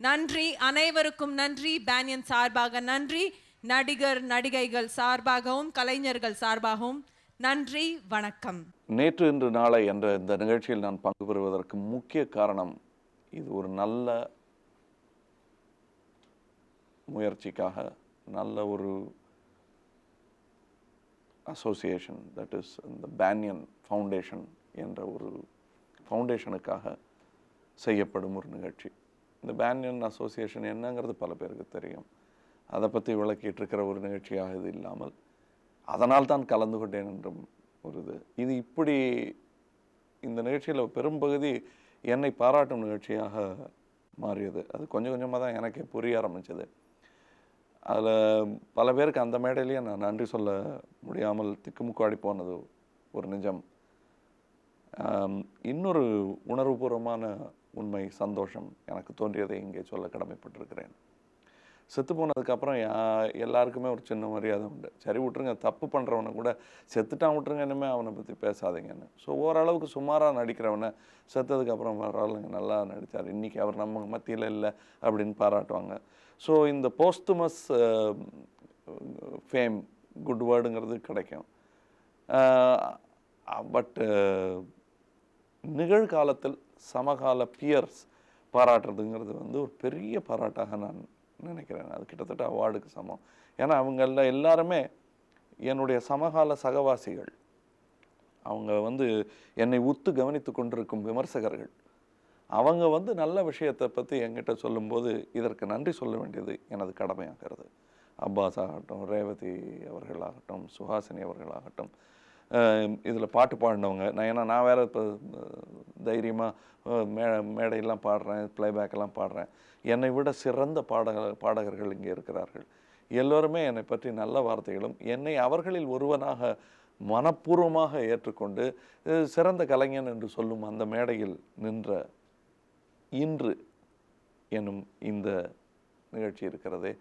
நன்றி, அனைவருக்கும் நன்றி. பேனியன் சார்பாக நன்றி, நடிகர் நடிகைகள் சார்பாகவும் கலைஞர்கள் சார்பாகவும் நன்றி, வணக்கம். நேற்று இன்று நாளை என்ற இந்த நிகழ்ச்சியில் நான் பங்கு பெறுவதற்கு முக்கிய காரணம், இது ஒரு நல்ல முயற்சிக்காக, நல்ல ஒரு அசோசியேஷன், தட் இஸ் இந்த பேனியன் ஃபவுண்டேஷன் என்ற ஒரு ஃபவுண்டேஷனுக்காக செய்யப்படும் ஒரு நிகழ்ச்சி. இந்த பேனியன் அசோசியேஷன் என்னங்கிறது பல பேருக்கு தெரியும். அதை பற்றி விளக்கிட்டு இருக்கிற ஒரு நிகழ்ச்சியாக இது இல்லாமல், அதனால் தான் கலந்து கொண்டேன் என்றும் ஒரு இது இப்படி இந்த நிகழ்ச்சியில் பெரும்பகுதி என்னை பாராட்டும் நிகழ்ச்சியாக மாறியது. அது கொஞ்சம் கொஞ்சமாக தான் எனக்கே புரிய ஆரம்பிச்சது. அதில் பல பேருக்கு அந்த மேடையிலேயே நான் நன்றி சொல்ல முடியாமல் திக்குமுக்காடி போனது ஒரு நிஜம். இன்னொரு உணர்வுபூர்வமான உண்மை, சந்தோஷம் எனக்கு தோன்றியதை இங்கே சொல்ல கடமைப்பட்டிருக்கிறேன். செத்து போனதுக்கப்புறம் எல்லாருக்குமே ஒரு சின்ன மரியாதை உண்டு. சரி விட்டுருங்க, தப்பு பண்ணுறவனை கூட செத்துட்டான் விட்டுருங்க, இனிமேல் அவனை பற்றி பேசாதீங்கன்னு. ஸோ ஓரளவுக்கு சுமாராக நடிக்கிறவனை செத்ததுக்கப்புறம் வர்றாளுங்க நல்லா நடித்தார், இன்றைக்கி அவர் நம்ம மத்தியில் இல்லை அப்படின்னு பாராட்டுவாங்க. ஸோ இந்த போஸ்துமஸ் ஃபேம், குட் வேர்டுங்கிறது கிடைக்கும். பட் நிகழ்காலத்தில் சமகால பியர்ஸ் பாராட்டுறதுங்கிறது வந்து ஒரு பெரிய பாராட்டாக நான் நினைக்கிறேன். அது கிட்டத்தட்ட அவார்டுக்கு சமம். ஏன்னா அவங்கள எல்லாருமே என்னுடைய சமகால சகவாசிகள். அவங்க வந்து என்னை உத்து கவனித்து கொண்டிருக்கும் விமர்சகர்கள். அவங்க வந்து நல்ல விஷயத்தை பற்றி என்கிட்ட சொல்லும்போது இதற்கு நன்றி சொல்ல வேண்டியது எனது கடமையாகிறது. அப்பாஸ் ஆகட்டும், ரேவதி அவர்களாகட்டும், சுஹாசினி அவர்களாகட்டும், இதில் பாட்டு பாடினவங்க. நான் வேறு இப்போ தைரியமாக மேடையெல்லாம் பாடுறேன், ப்ளேபேக்கெல்லாம் பாடுறேன். என்னை விட சிறந்த பாடகர்கள் இங்கே இருக்கிறார்கள். எல்லோருமே என்னை பற்றி நல்ல வார்த்தைகளும், என்னை அவர்களில் ஒருவனாக மனப்பூர்வமாக ஏற்றுக்கொண்டு சிறந்த கலைஞன் என்று சொல்லும் அந்த மேடையில் நின்ற இன்று என்னும் இந்த நிகழ்ச்சி இருக்கிறதே,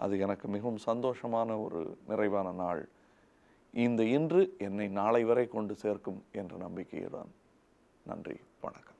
அது எனக்கு மிகவும் சந்தோஷமான ஒரு நிறைவான நாள். இந்த இன்று என்னை நாளை வரை கொண்டு சேர்க்கும் என்ற நம்பிக்கையுடன் நன்றி, வணக்கம்.